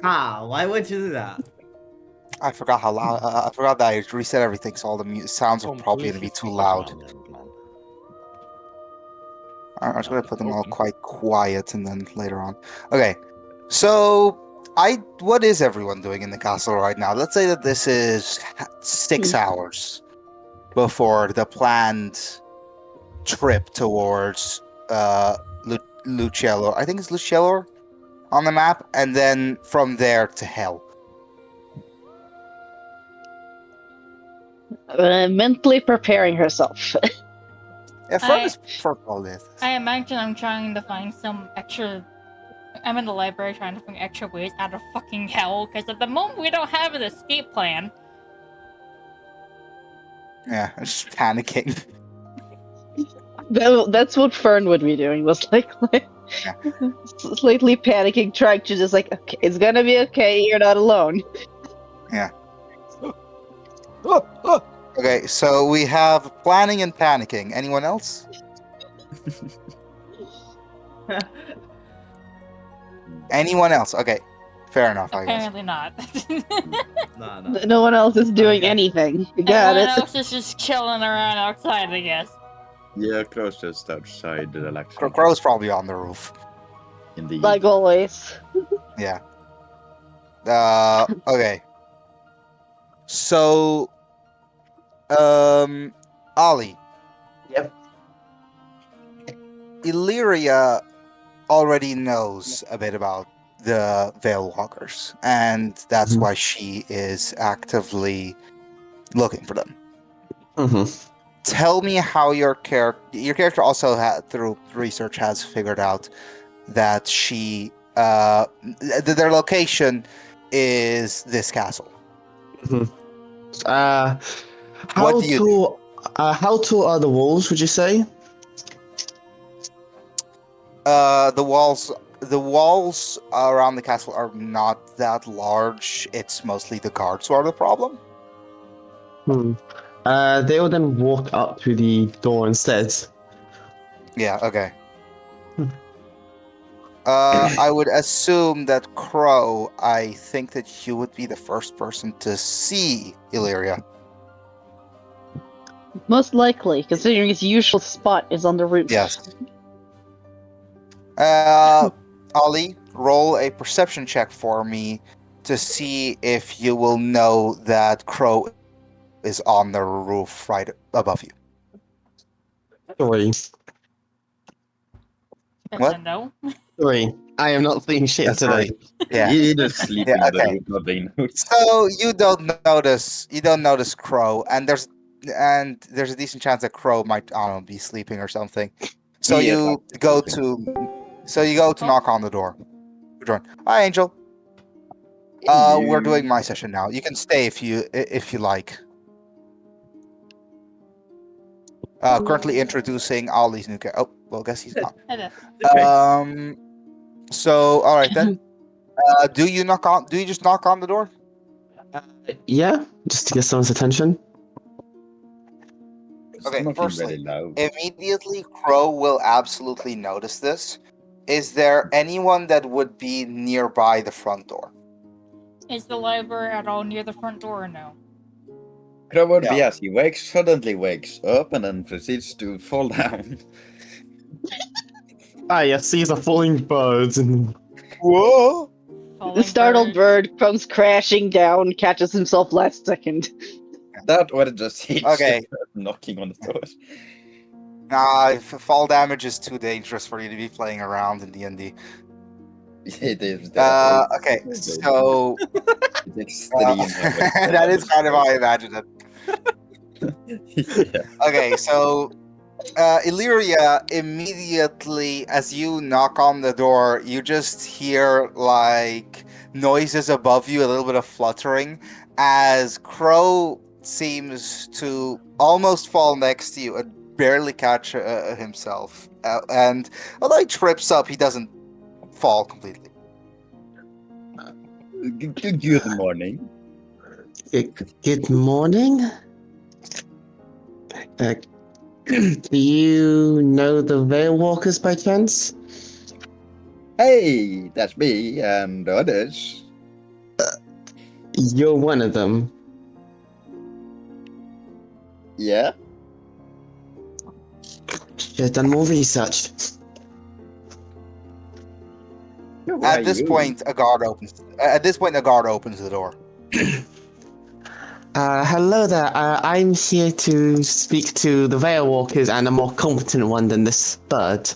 Ah, why would you do that? I forgot how loud. I forgot that I reset everything, so all the sounds are probably going to be too loud. I'm just going to put them all quite quiet, and then later on. Okay, so what is everyone doing in the castle right now? Let's say that this is 6 hours before the planned trip towards Lucello. I think it's Lucello on the map, and then from there to Hell. Mentally preparing herself. Yeah, Fern is for all this. I imagine I'm trying to find some extra. I'm in the library trying to find extra ways out of fucking hell, because at the moment we don't have an escape plan. Yeah, I'm just panicking. That's what Fern would be doing. Was like slightly panicking, trying to just like, okay, it's gonna be okay. You're not alone. Yeah. Okay, so we have planning and panicking. Anyone else? Anyone else? Okay, fair enough. I guess. Apparently not. No. No one else is doing anything. You got Everyone it. else is just chilling around outside, I guess. Yeah, Crow's just outside relaxing. Crow's probably on the roof. Indeed. Like always. Yeah. Okay. So, Ollie. Yep. Illyria already knows a bit about the Veil Walkers, and that's why she is actively looking for them. Tell me how your character also through research has figured out that their location is this castle. How What do you how tall are the walls, would you say? The walls around the castle are not that large. It's mostly the guards who are the problem. They will then walk up to the door instead. Yeah, okay. I would assume that Crow, I think that you would be the first person to see Illyria. Most likely, considering its usual spot is on the roof. Yes. Ollie, roll a perception check for me to see if you will know that Crow is on the roof right above you. 3. What? No. 3. I am not seeing shit That's today. Yeah. You're just sleeping Yeah, on the okay. roof, not being noticed. So you don't notice Crow, and there's a decent chance that Crow might, I don't know, be sleeping or something. So Yeah, you go to knock on the door. Hi, Angel. We're doing my session now. You can stay if you like. Currently introducing Ollie's new character. Oh, well, I guess he's not. Hello. So all right then. Do you just knock on the door? Yeah, just to get someone's attention. Okay, It's not firstly, very loud. immediately Crow will absolutely notice this. Is there anyone that would be nearby the front door? Is the library at all near the front door or no? Crow would be Yeah. as he suddenly wakes up and then proceeds to fall down. Yes, sees a falling bird and Whoa! The startled bird comes crashing down, catches himself last second. That or just hits Okay. the person knocking on the door. Nah, if fall damage is too dangerous for you to be playing around in D&D. It is Okay, so that is kind of how I imagine it. Yeah. Okay, so Illyria, immediately as you knock on the door, you just hear like noises above you, a little bit of fluttering, as Crow seems to almost fall next to you and barely catch himself. And although he trips up, he doesn't fall completely. Good morning. Good morning. Do you know the Veil Walkers by chance? Hey, that's me and others. You're one of them. Yeah? Should have done more research. Who are At this you? point, a guard opens. At this point, a guard opens the door. Hello there. I'm here to speak to the Veil Walkers and a more competent one than this bird.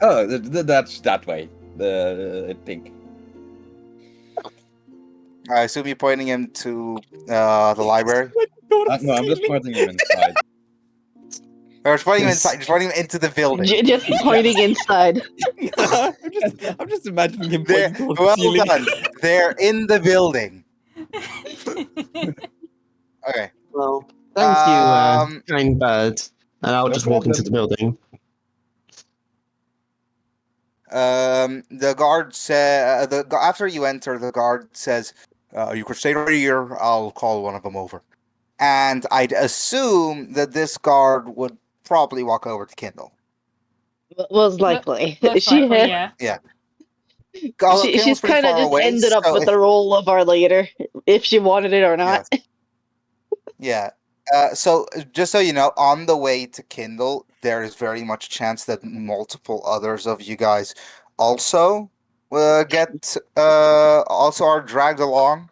Oh, that's that way. I think. I assume you're pointing him to the library. No, I'm just pointing him inside. Or just pointing him Yes. inside. Just pointing him into the building. Just pointing inside. I'm just imagining him They're, pointing towards the well ceiling. done. They're in the building. Okay. Well, thank you, Um, kind bird. And I'll No just walk into the problem. building. The guard says, after you enter, the guard says, you could stay right here, I'll call one of them over. And I'd assume that this guard would probably walk over to Kindle. Most likely. Most She likely, had- yeah. Although she's Kindle's pretty kind of far just away, ended up so with the role of our leader, if she wanted it or not. Yeah. So just so you know, on the way to Kindle, there is very much a chance that multiple others of you guys also also are dragged along.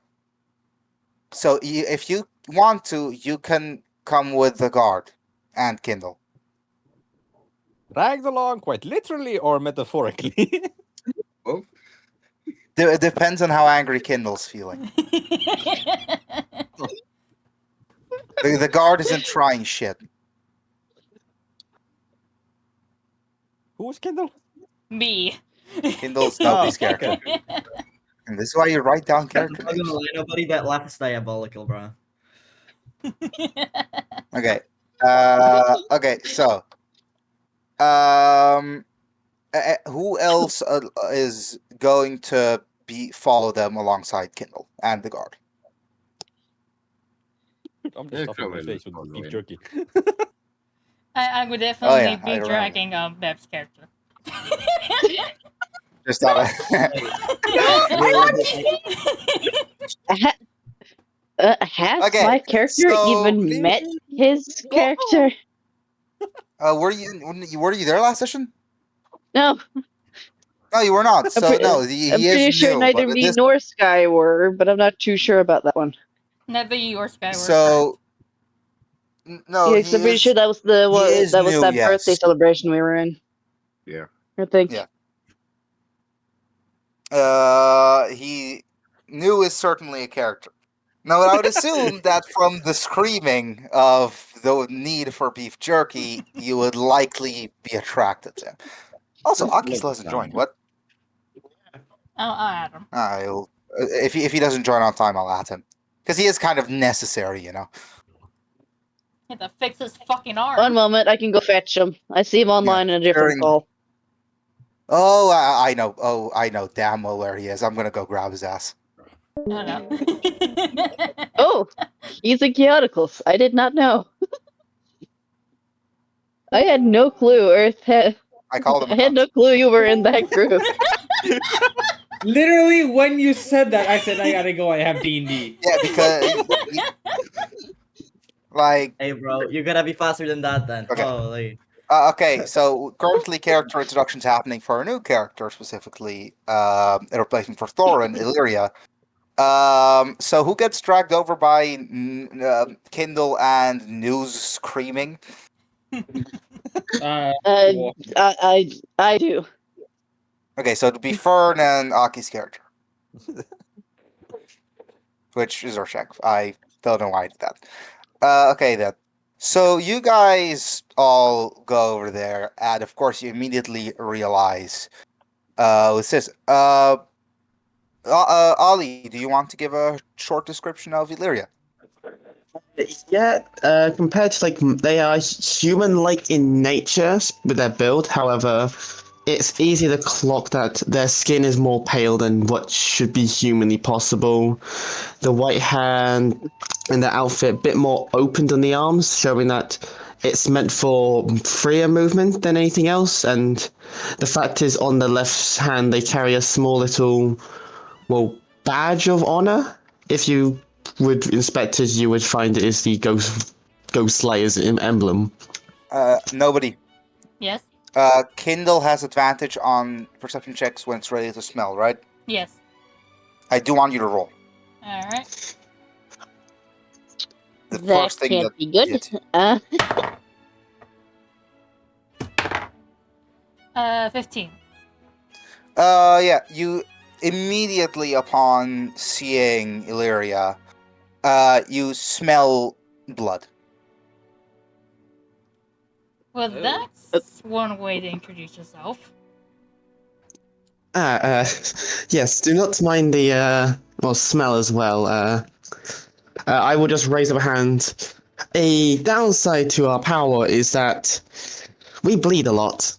So if you want to, you can come with the guard and Kindle. Dragged along quite literally or metaphorically. It depends on how angry Kindle's feeling. The guard isn't trying shit. Who's Kindle? Me. Kindle's nobody's Oh, character. okay. And this is why you write down I'm character not names. gonna lie, nobody that laugh is diabolical, bro. Okay. Okay. So, who else is going to follow them alongside Kindle and the guard? I'm Yeah, just stuffing my probably face with follow beef him. jerky. I would definitely I be remember. dragging Beb's character. Just out of Has Okay, my character so- even met his character? were you there last session? No, No, you were not. So pretty- no, he I'm pretty is sure new. neither but me this- nor Sky were, but I'm not too sure about that one. Neither you or Sky were. So no, Yeah, 'cause I'm he pretty is- sure that was the one, is that was new, that yes. birthday celebration we were in. Yeah. I think. Yeah. He new is certainly a character. Now, I would assume that from the screaming of the need for beef jerky, you would likely be attracted to him. Also, Aki still hasn't joined. What? I'll add him. I'll, if he doesn't join on time, I'll add him because he is kind of necessary, you know. He had to fix his fucking arm. One moment, I can go fetch him. I see him online in a different during- call. Oh, I know. Oh, I know damn well where he is. I'm gonna go grab his ass. Oh no. Oh, he's in Chaoticals. I did not know. I had no clue. Earth had. I called him. I had no clue you were in that group. Literally, when you said that, I said I gotta go. I have D&D. Yeah, because like Hey, bro, you gotta be faster than that then. Okay. Holy. okay, so currently character introductions happening for a new character, specifically a replacement for Thorin, Illyria. So who gets dragged over by Kindle and News screaming? I do. Okay, so it'd be Fern and Aki's character, which is Urshak. I don't know why I did that. Okay then. So you guys all go over there, and of course you immediately realize what's this? Ollie, do you want to give a short description of Illyria? Yeah, compared to they are human-like in nature with their build. However, it's easy to clock that their skin is more pale than what should be humanly possible. The white hand and the outfit a bit more open than the arms, showing that it's meant for freer movement than anything else. And the fact is, on the left hand, they carry a small little well, badge of honor. If you would inspect it, you would find it is the Ghost Slayer's emblem. Nobody. Yes? Kindle has advantage on perception checks when it's ready to smell, right? Yes. I do want you to roll. Alright. The That first thing can't that be good. hits. 15. Yeah, you immediately upon seeing Illyria, you smell blood. Well, that's one way to introduce yourself. Yes, do not mind the, smell as well. I will just raise up a hand. A downside to our power is that we bleed a lot.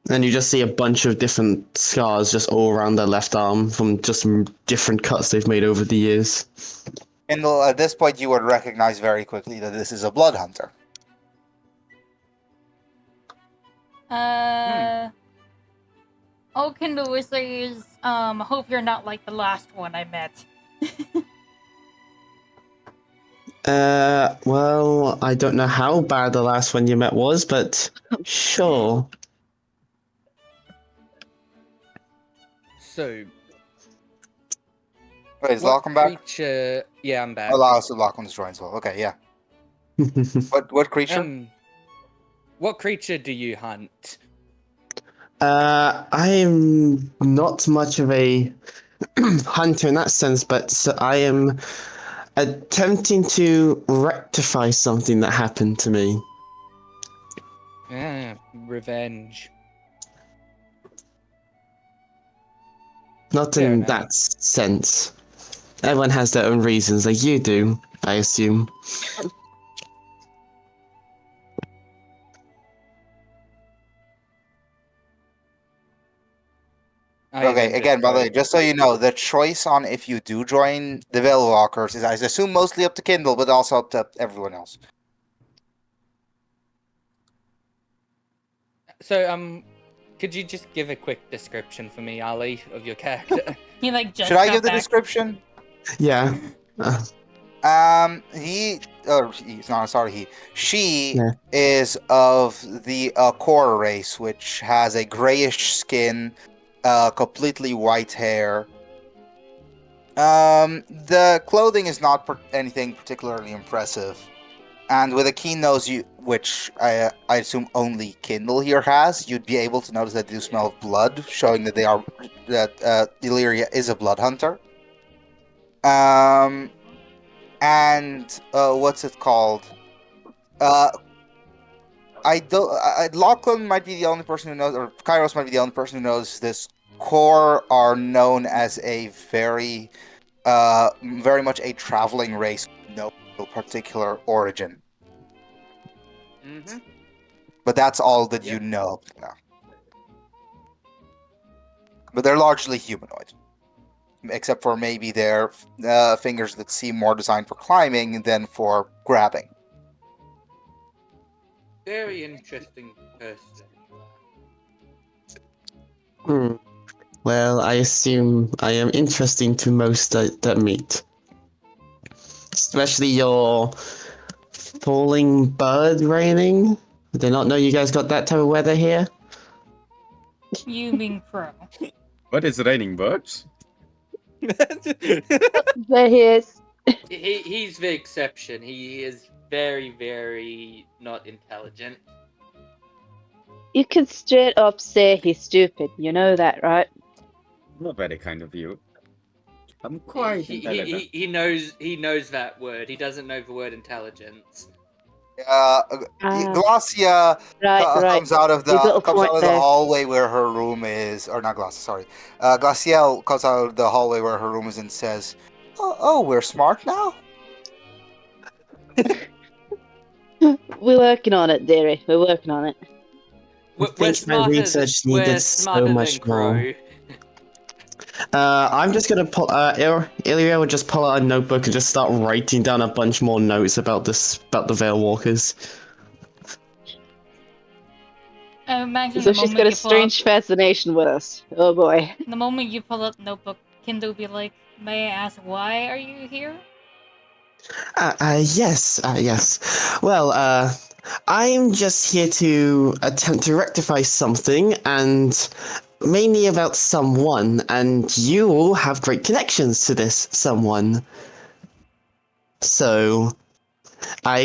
And you just see a bunch of different scars just all around their left arm from just different cuts they've made over the years. Kindle, at this point, you would recognize very quickly that this is a blood hunter. Oh, Kindle Wizards, hope you're not like the last one I met. Well, I don't know how bad the last one you met was, but sure. So, Wait, is what Lachlan back? creature... Yeah, I'm back. Oh, so Lachlan's joined as well. Okay, yeah. What creature? What creature do you hunt? I am not much of a hunter in that sense, but I am attempting to rectify something that happened to me. Revenge. Not Fair in enough. that sense. Everyone has their own reasons, like you do, I assume. Okay, again, by the way, just so you know, the choice on if you do join the Veilwalkers is, I assume, mostly up to Kindle, but also up to everyone else. So, could you just give a quick description for me, Ali, of your character? He like just Should I got give the back. description? Yeah. She Yeah. is of the Kora race, which has a grayish skin, completely white hair. The clothing is not anything particularly impressive, and with a keen nose, which I assume only Kindle here has, you'd be able to notice that they do smell of blood, showing that Illyria is a blood hunter. And what's it called? Lachlan might be the only person who knows, or Kairos might be the only person who knows this. Core are known as a very much a traveling race, no particular origin. Mm-hmm. But that's all that you know. Yeah. But they're largely humanoid, except for maybe their fingers that seem more designed for climbing than for grabbing. Very interesting person. Well, I assume I am interesting to most that meet. Especially your falling bird raining. Did I not know you guys got that type of weather here? You mean Crow. What is raining birds? There he is. He's the exception. He is very, very not intelligent. You can straight up say he's stupid. You know that, right? Not very kind of you. I'm quite intelligent. He knows that word. He doesn't know the word intelligence. Glacia comes out of the hallway where her room is, or not Glacia, sorry. Glaciel comes out of the hallway where her room is and says, "Oh, we're smart now." We're working on it, dearie. We're working on it. We're my research needed so much more. I'm just gonna pull. Illyria would just pull out a notebook and just start writing down a bunch more notes about the Veilwalkers. I imagine So the she's moment got a you pull up, strange fascination with us. Oh boy. the moment you pull up notebook, Kindo will be like, "May I ask why are you here?" Yes. Well, I'm just here to attempt to rectify something, and mainly about someone, and you all have great connections to this someone. So, I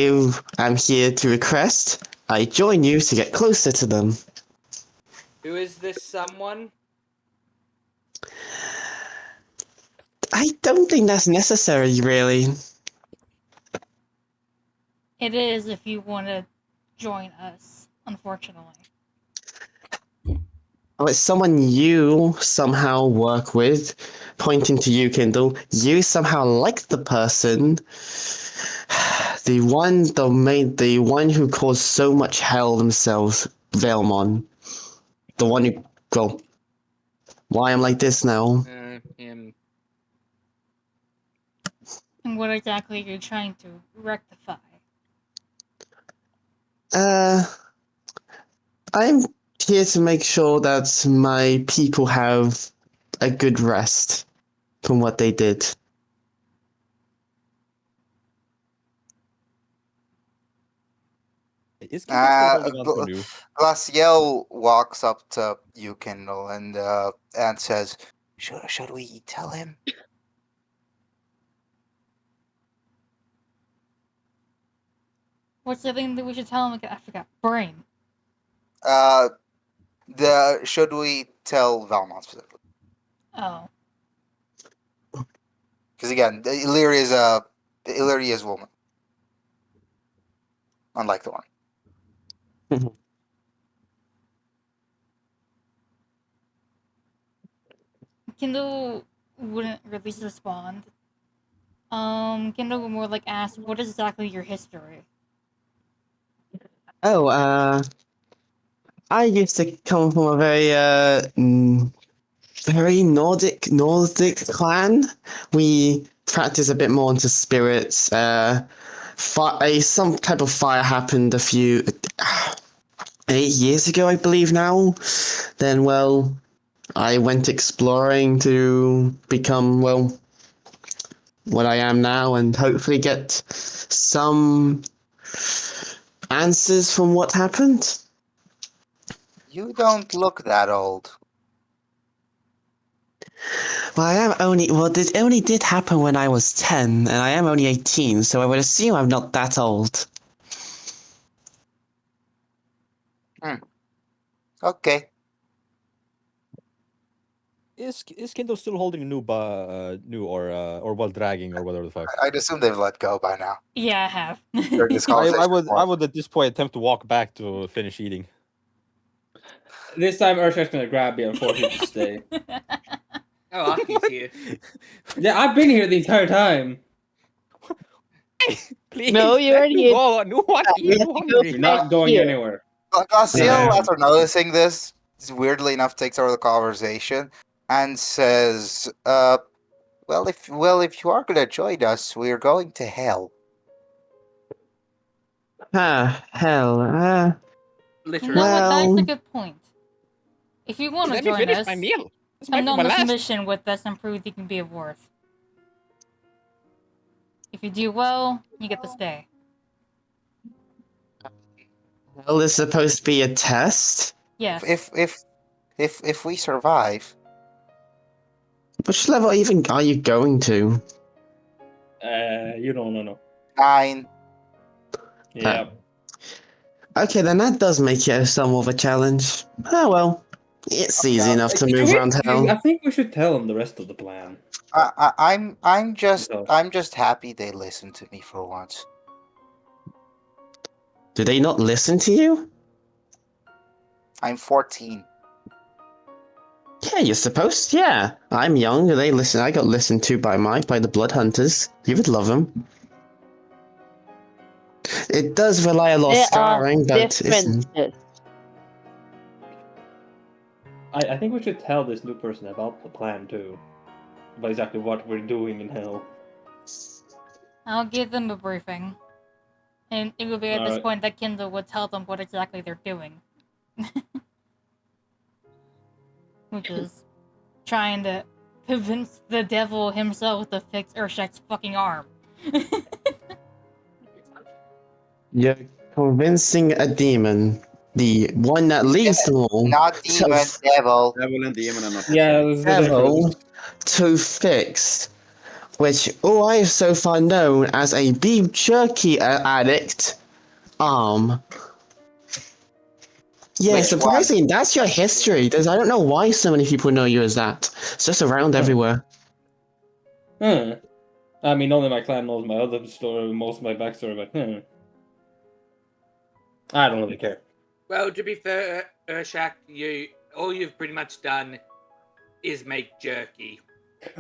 am here to request I join you to get closer to them. Who is this someone? I don't think that's necessary, really. It is if you want to join us, unfortunately. Oh, it's someone you somehow work with, pointing to you, Kindle. You somehow like the person, the one who caused so much hell themselves, Velmon. The one who, well, why I'm like this now. Him. And what exactly are you trying to rectify? I'm here to make sure that my people have a good rest from what they did. Is Kindle still holding on Gl- to you? Glaciel walks up to you, Kindle, and says, "Should we tell him?" What's the thing that we should tell him again? I forgot. Brain. Should we tell Valmont specifically? Oh. Because again, Illyria is a woman, unlike the one. Kindle wouldn't really respond. Kindle would more like ask, what is exactly your history? Oh, I used to come from a very Nordic clan. We practice a bit more into spirits. Some type of fire happened a few 8 years ago, I believe now. Then, well, I went exploring to become, well, what I am now, and hopefully get some answers from what happened. You don't look that old. Well, it only did happen when I was 10, and I am only 18, so I would assume I'm not that old. Okay. Is Kindle still holding new or while dragging or whatever the fuck? I'd assume they've let go by now. Yeah, I have. During this I conversation. would at this point attempt to walk back to finish eating. This time Urshak's gonna grab you and force you to stay. Oh, Aki's here. Yeah, I've been here the entire time. Please, No, you let already me did. go. No, what? You have to go You're not going here. anywhere. Glaciel, Yeah. after noticing this, weirdly enough, takes over the conversation and says, well, if you are gonna join us, we're going to hell." Hell. You Literally. know what? That's a Well- good point. If you want to Let me join finish us, my meal. This might come be on my this last. mission with us and prove you can be of worth. If you do well, you get to stay. Hell is supposed to be a test? Yes. If we survive, Which level even are you going to? You don't know. 9. Yeah. Okay, then that does make it somewhat of a challenge. Oh well. It's easy enough to move around hell. I think we should tell him the rest of the plan. I'm just So- happy they listened to me for once. Do they not listen to you? I'm 14. Yeah, you're supposed to. Yeah. I'm young. They listen. I got listened to by the Blood Hunters. You would love them. It does rely a lot of There are scarring, but it's... differences. I think we should tell this new person about the plan too. About exactly what we're doing in hell. I'll give them a briefing. And it will be at this Alright. point that Kindle would tell them what exactly they're doing. which is trying to convince the devil himself to fix Urshak's fucking arm. You're convincing a demon, the one that leads them all, Not demon, devil. Devil and demon are not. Yeah, there's the devil difference. to fix, which all I have so far known as a beef jerky addict, arm. Yeah, Which surprisingly, that's your history. I don't know why so many people know you as that. It's just around everywhere. Huh. I mean, only my clan knows my other story, most of my backstory, but I don't really care. Well, to be fair, Urshak, all you've pretty much done is make jerky.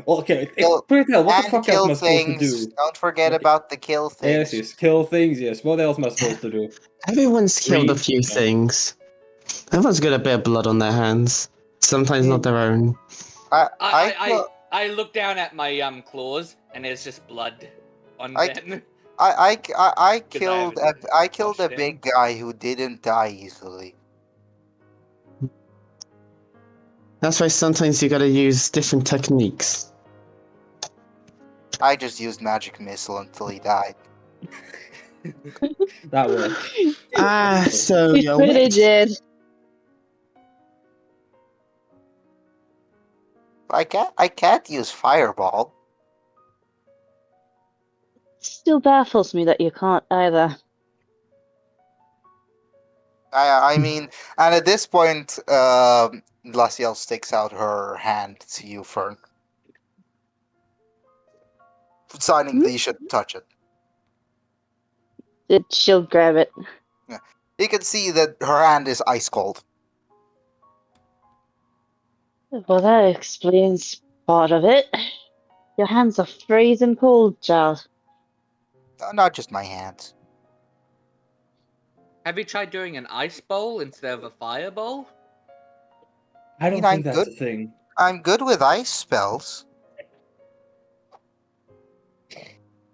Well, okay, Kill- pretty tell, what the And fuck else kill am I supposed to things. do? Don't forget Okay. about the kill things. Yes, kill things, yes. What else am I supposed to do? Everyone's killed a Read. few things. Everyone's got a bit of blood on their hands. Sometimes not their own. I look down at my claws, and there's just blood on them. I Good killed dive. I killed a Touched big guy who didn't die easily. That's why sometimes you gotta use different techniques. I just used magic missile until he died. That worked. So We you're really witch. did. I can't use fireball. Still baffles me that you can't either. I mean, and at this point, Glaciel sticks out her hand to you, Fern, signing that you shouldn't touch it. She'll grab it. You can see that her hand is ice cold. Well, that explains part of it. Your hands are freezing cold, child. Not just my hands. Have you tried doing an ice bowl instead of a fireball? I don't mean, I'm think that's good. a thing. I'm good with ice spells.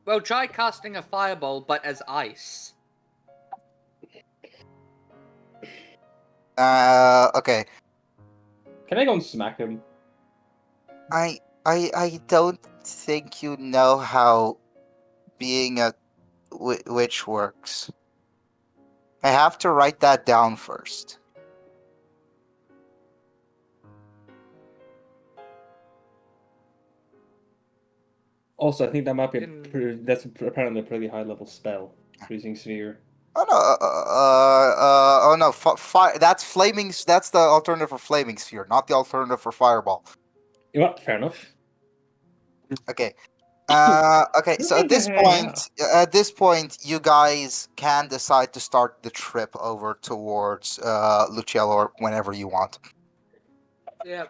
Well, try casting a fireball, but as ice. Okay. Can I go and smack him? I don't think you know how being a witch works. I have to write that down first. Also, I think that might be Didn't- that's apparently a pretty high level spell. Freezing sphere. Oh no! Oh no! That's flaming. That's the alternative for flaming sphere, not the alternative for fireball. You know what? Fair enough. Okay. Okay. So at this point, you guys can decide to start the trip over towards Luciello or whenever you want. Yeah.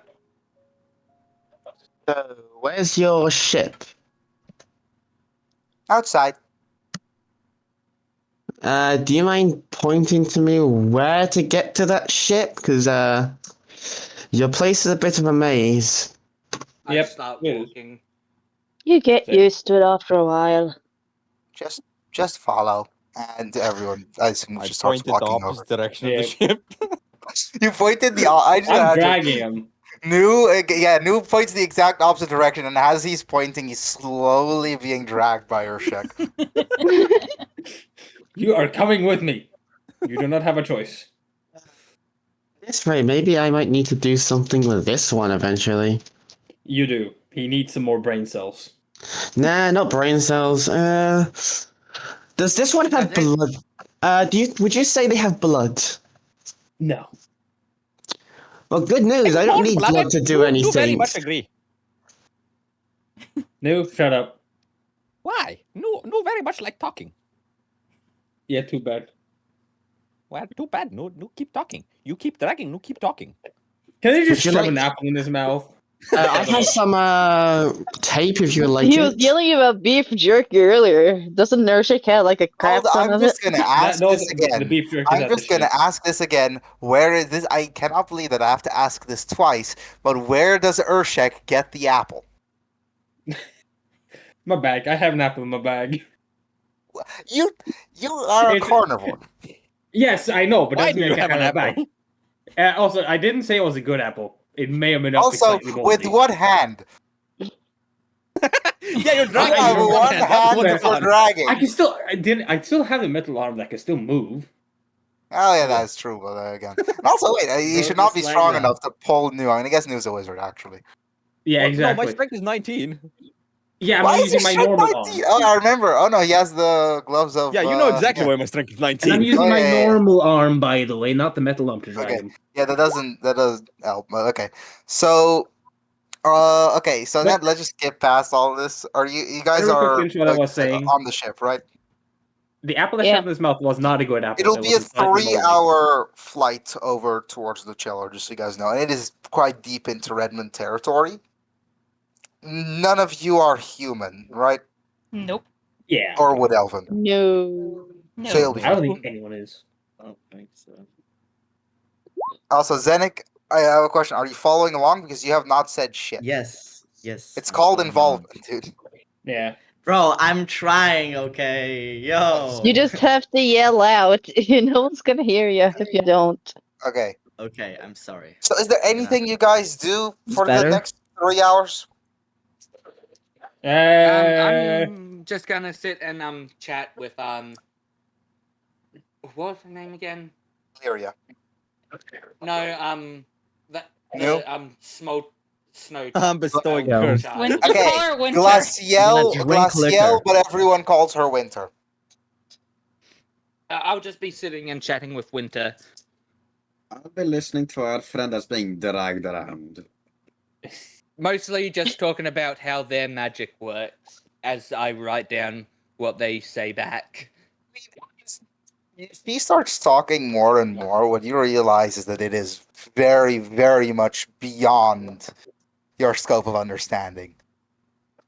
So, where's your ship? Outside. Do you mind pointing to me where to get to that ship? Because your place is a bit of a maze. I Yep, start it is. walking. You get Same. used to it after a while. Just follow, and everyone. I assume I just starts pointed the walking opposite over. direction of Yeah. the ship. You pointed the. I just I'm imagine- dragging him. New points the exact opposite direction, and as he's pointing, he's slowly being dragged by Urshak. You are coming with me. You do not have a choice. That's right, maybe I might need to do something with this one eventually. You do. He needs some more brain cells. Nah, not brain cells. Does this one have I think- blood? Would you say they have blood? No. Well, good news, I don't need blood to do very anything. much agree. No, shut up. Why? No, very much like talking. Yeah, too bad. Well, too bad. No, keep talking. You keep dragging. No, keep talking. Can he just Would you shove like- an apple in his mouth? I have some tape if you would like He was it. yelling about beef jerky earlier. Doesn't Nurshik have like a crap Hold on, ton I'm of it? just gonna ask No, this the again. beef jerky is I'm at the just gonna ship. ask this again. Where is this? I cannot believe that I have to ask this twice. But where does Urshak get the apple? My bag. I have an apple in my bag. You are a It's- carnivore. Yes, I know, but Why doesn't do mean you I have can't an have a apple? bag. Also, I didn't say it was a good apple. It may or may not Also, be slightly with moldy. one hand. Yeah, you're I dragging have with one That's hand what for fun. dragging. I still have the metal arm that can still move. Oh yeah, that's true. But again, and also wait, you Bro, should not just be like strong that. enough to pull New. I mean, I guess New's a wizard actually. Yeah, Well, exactly. No, my strength is 19. Yeah, I'm Why not is using your my strength normal 19? arm. Oh, I remember. Oh no, he has the gloves of. Yeah, you know exactly yeah. why my strength is And I'm 19. using Oh, my yeah, yeah. normal arm, by the way, not the metal arm to drag Okay. him. Yeah, that does help. But okay, so okay, so But- then let's just skip past all this. Are you guys Real quick are finish what I was saying. on the ship, right? The apple that Yeah. shoved in his mouth was not a good apple. It'll It be a was slightly moldy. 3-hour flight over towards Lucello, just so you guys know. And it is quite deep into Redmond territory. None of you are human, right? Nope. Yeah. Or wood elven. No. No. So you'll be I don't fine. think anyone is. I don't think so. Also, Zenik, I have a question. Are you following along? Because you have not said shit. Yes. Yes. It's I'm called following involvement, dude. Yeah. Bro, I'm trying, okay? Yo. You just have to yell out. No one's gonna hear you if you don't. Okay. Okay, I'm sorry. So is there anything you guys do for the better? next 3 hours? I'm just gonna sit and chat with what was her name again? Lyria. No, No? Snow. I'm bestowing Yeah. curse. When Okay, just call her Winter. Glaciel, Let's drink Glaciel, liquor. but everyone calls her Winter. I'll just be sitting and chatting with Winter. I'll be listening to our friend that's being dragged around. Mostly just talking about how their magic works as I write down what they say back. If he starts talking more and more, what you realize is that it is very, very much beyond your scope of understanding.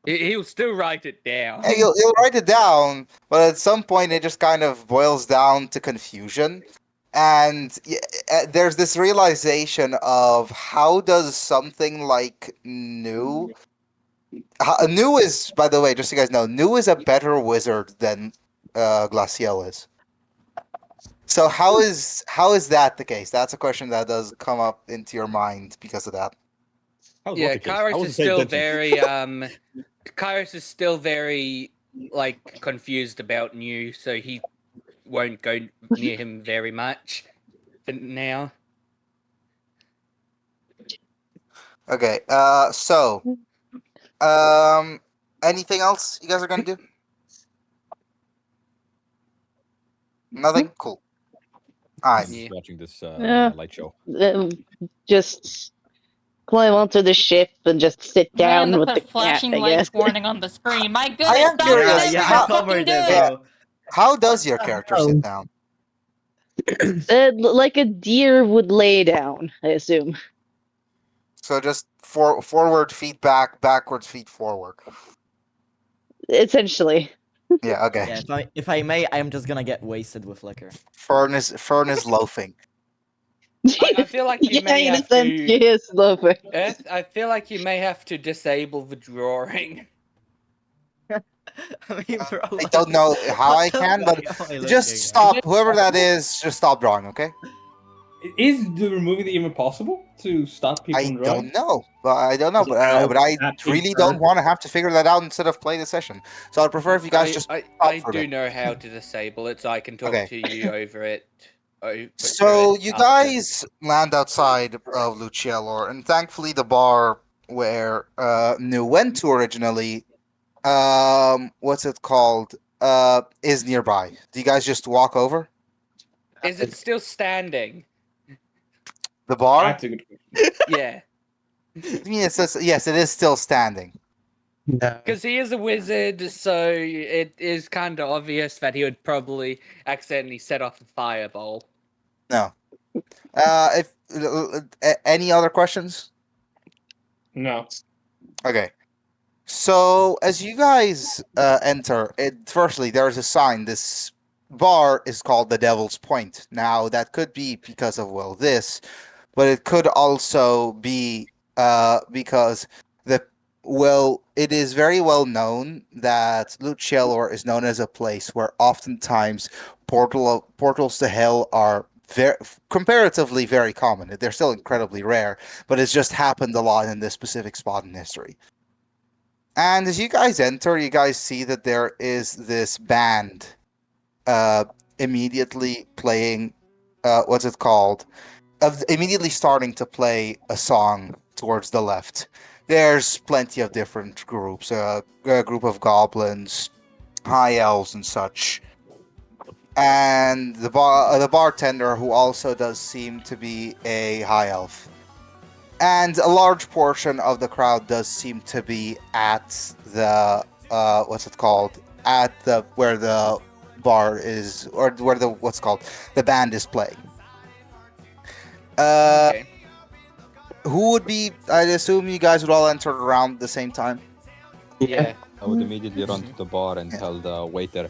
He'll still write it down. And you'll write it down, but at some point it just kind of boils down to confusion. And there's this realization of how does something like New is, by the way, just so you guys know, New is a better wizard than Glaciel is. So how is that the case? That's a question that does come up into your mind because of that. How's Yeah, what the case? I Kairos wasn't is paying still attention. Kairos is still very like confused about New, so he won't go near him very much for now. Okay. So, anything else you guys are gonna do? Nothing. Cool. All right. Yeah. Watching this Yeah. light show. Just climb onto the ship and just sit down Man, with the the cat, flashing I guess. lights warning on the screen. My goodness, am stop curious, it! Yeah, how- I covered Fucking do it, Yeah. bro. How does your character sit down? Like a deer would lay down, I assume. So just forward feet back, backwards feet forward. Essentially. Yeah. Okay. Yeah, if I may, I'm just gonna get wasted with liquor. Fern is loafing. I feel like you Yeah, may in a have sense, to. he is loafing. Earth, I feel like you may have to disable the drawing. I mean, bro, I don't know how I what the can, but fuck am I just looking at? stop. Whoever that is, just stop drawing. Okay. Is the removing the even possible to stop people I from drawing? don't know, but I don't know, Is it out but I that big really don't bird? want to have to figure that out instead of play the session. So I'd prefer if you guys just. I for a do bit. know how to disable it, so I can talk Okay. to you over it. So you guys land outside of Lucielor, and thankfully the bar where New went to originally, what's it called? Is nearby. Do you guys just walk over Is it still standing? the bar? That's a good question. Yeah, I mean, yes, it is still standing. No. because he is a wizard, so it is kind of obvious that he would probably accidentally set off the fireball. No. If any other questions? No. Okay. So as you guys enter, firstly there is a sign. This bar is called the Devil's Point. Now that could be because of this, but it could also be because it is very well known that Lucielor is known as a place where oftentimes portals to hell are comparatively very common. They're still incredibly rare, but it's just happened a lot in this specific spot in history. And as you guys enter, you guys see that there is this band immediately playing, what's it called? Immediately starting to play a song towards the left. There's plenty of different groups, a group of goblins, high elves, and such. And the bartender, who also does seem to be a high elf. And a large portion of the crowd does seem to be at the what's it called? At the where the bar is, or where the band is playing. Okay. Who would be? I'd assume you guys would all enter around the same time. Yeah. I would immediately run to the bar and tell the waiter,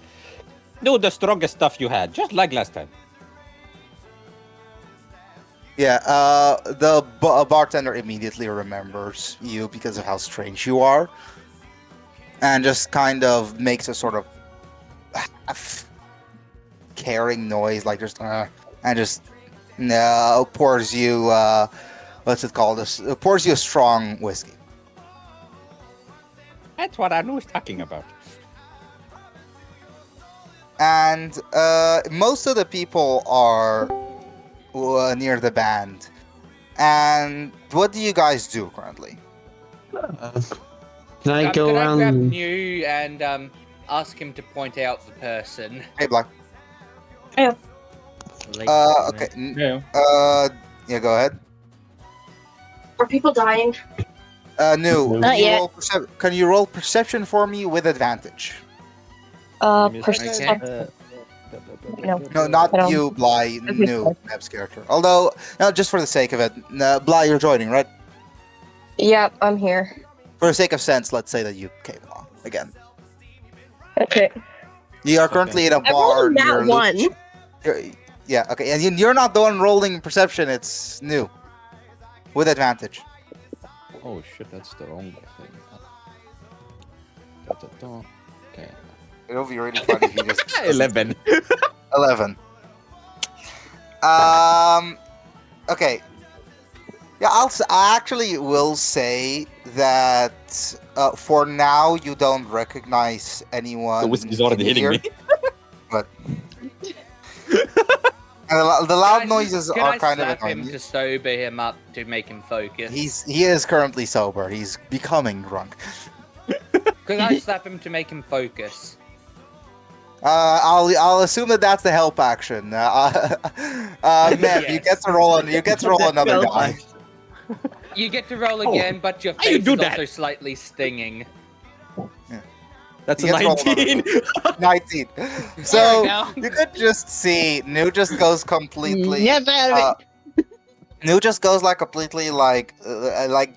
"Do the strongest stuff you had, just like last time." Yeah, the bartender immediately remembers you because of how strange you are, and just kind of makes a sort of half caring noise, like just and just pours you what's it called? Pours you a strong whiskey. That's what I was talking about. And most of the people are near the band. And what do you guys do currently? Can I go Could I grab around? New and ask him to point out the person? Hey, Black. Late Okay. Yeah. Yeah, go ahead. Are people dying? No. Not yet. Can you roll perception for me with advantage? Perception. No. No, not I don't- you, Bly. Okay. No, Neb's character. Although, no, just for the sake of it, Bly, you're joining, right? Yep, I'm here. For the sake of sense, let's say that you came along again. Okay. You are currently in a I bar. rolled near that one. Yeah, okay, and you're not the one rolling perception. It's New, with advantage. Oh shit, that's the wrong thing. Okay. It'll be really funny if you just 11. 11. Okay. Yeah, I actually will say that for now you don't recognize anyone. The whiskey's already hitting here, me. But and the loud Can I- noises can are I kind of slap annoying. him to sober him up to make him focus? He is currently sober. He's becoming drunk. Could I slap him to make him focus? I'll assume that that's the help action. Nev, you get to roll. You get to roll another Help die. You get to roll again, but your how you face do is that? also slightly stinging. That's You a get to roll another 19. 19. There we So go. you could just see New just goes completely. Get out of it. New just goes like completely like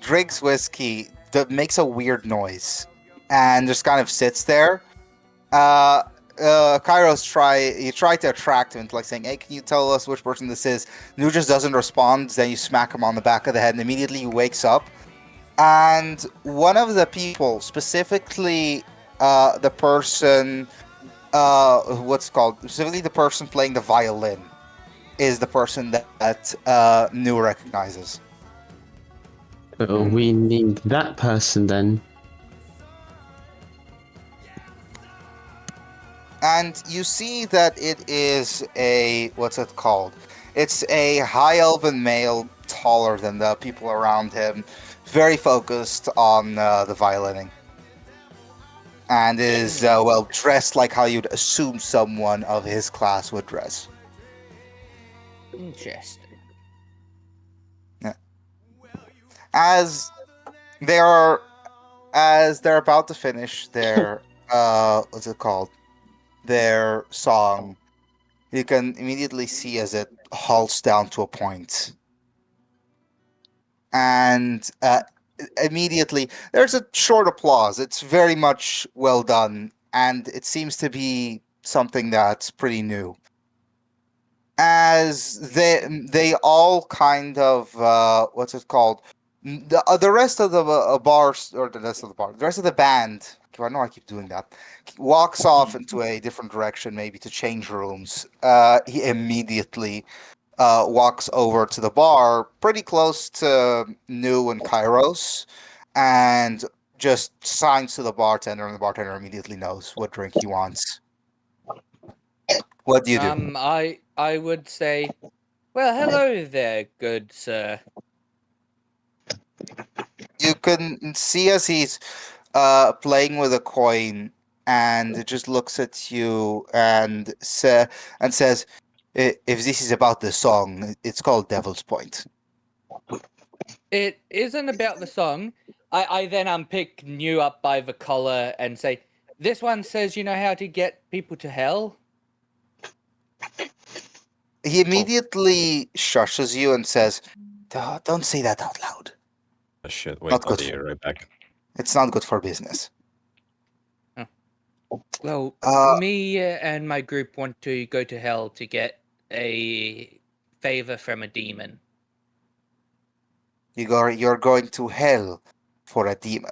drinks whiskey that makes a weird noise and just kind of sits there. Kairos try to attract him into like saying, "Hey, can you tell us which person this is?" New just doesn't respond. Then you smack him on the back of the head, and immediately he wakes up. And one of the people, specifically the person, what's it called? Specifically the person playing the violin, is the person that New recognizes. So we need that person then. And you see that it is a, what's it called? It's a high elven male, taller than the people around him, very focused on the violining. And is, well, dressed like how you'd assume someone of his class would dress. Interesting. As they're about to finish their, what's it called? Their song, you can immediately see as it halts down to a point. And immediately, there's a short applause. It's very much well done, and it seems to be something that's pretty new. As they all kind of, what's it called? The rest of the bars, or the rest of the bar, the rest of the band, I know I keep doing that, walks off into a different direction, maybe to change rooms. He immediately walks over to the bar, pretty close to New and Kairos, and just signs to the bartender, and the bartender immediately knows what drink he wants. What do you do? I would say, well, hello there, good sir. You can see as he's playing with a coin, and it just looks at you and says, "If this is about the song, it's called Devil's Point." It isn't about the song. I then unpick New up by the collar and say, this one says you know how to get people to hell? He immediately shushes you and says, "Don't say that out loud. Oh, shit, wait, Not I'll good be for- right back. It's not good for business." Well, me and my group want to go to hell to get a favor from a demon. You're going to hell for a demon.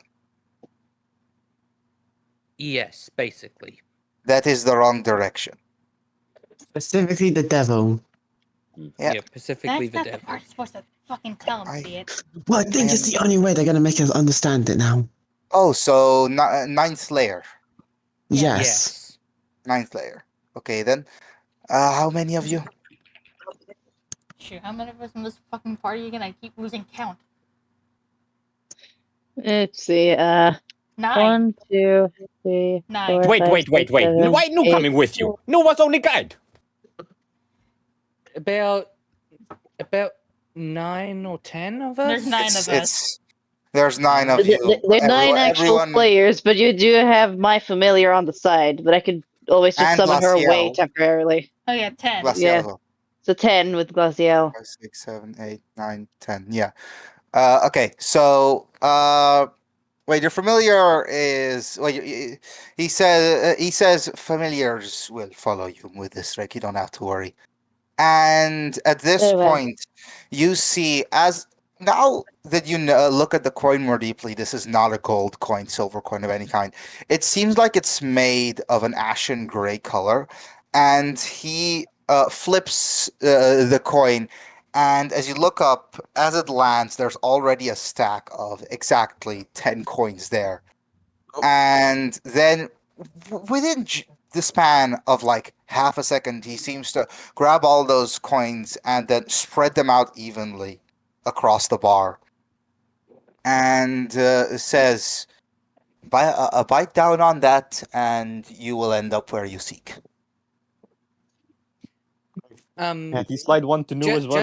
Yes, basically. That is the wrong direction. Specifically, the devil. Yeah. Specifically That's the not the devil. part you're supposed to fucking tell him, see it. Well, I think it's the only way they're gonna make us understand it now. Oh, so ninth layer. Yes. Ninth layer. Okay, then. How many of you? Shoot, how many of us in this fucking party again? I keep losing count. Let's see. 9. 1, 2, 3, 9. 4, Wait, 5, wait, wait, 6, wait. 7, Why no 8. coming with you? No was only guide. About 9 or 10 of us? There's 9 of us. There's 9 of you. There are 9 actual everyone- players, but you do have my familiar on the side, but I could always just And summon her away Glacial. temporarily. Oh yeah, 10. Glacial Yeah. as well. So 10 with Glacial. 5, 6, 7, 8, 9, 10. Yeah. Okay. So, wait. Your familiar is. Well, he says familiars will follow you with this trick. You don't have to worry. And at this Very well. point, you see as now that you look at the coin more deeply, this is not a gold coin, silver coin of any kind. It seems like it's made of an ashen gray color, and he flips the coin, and as you look up, as it lands, there's already a stack of exactly 10 coins there. And then within the span of like half a second, he seems to grab all those coins and then spread them out evenly across the bar, and says, bite down on that and you will end up where you seek." Can he slide one to New as well?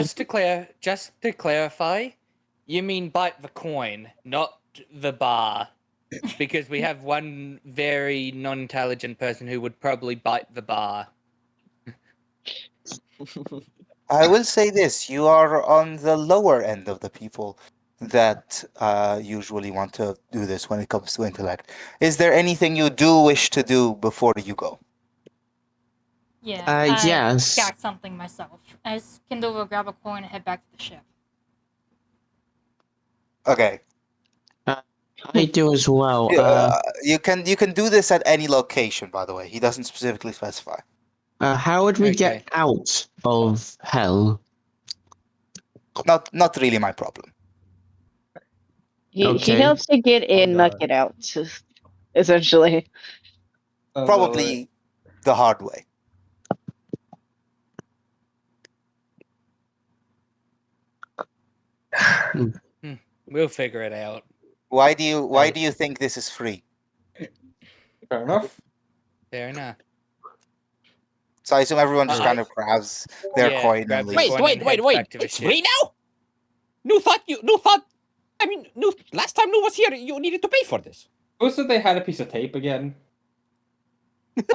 Just to clarify, you mean bite the coin, not the bar. Because we have one very non-intelligent person who would probably bite the bar. I will say this: you are on the lower end of the people that usually want to do this when it comes to intellect. Is there anything you do wish to do before you go? Yeah. Yes. I got something myself. As Kindle will grab a coin and head back to the ship. Okay. I do as well. You can do this at any location, by the way. He doesn't specifically specify. How would we get out of hell? Not really my problem. He Okay. helps you get in, not get out, essentially. Probably the hard way. We'll figure it out. Why do you think this is free? Fair enough. Fair enough. So I assume everyone just kind of grabs their coin and leaves. Wait. It's free now? No thought. I mean, last time New was here, you needed to pay for this. Who said they had a piece of tape again? It's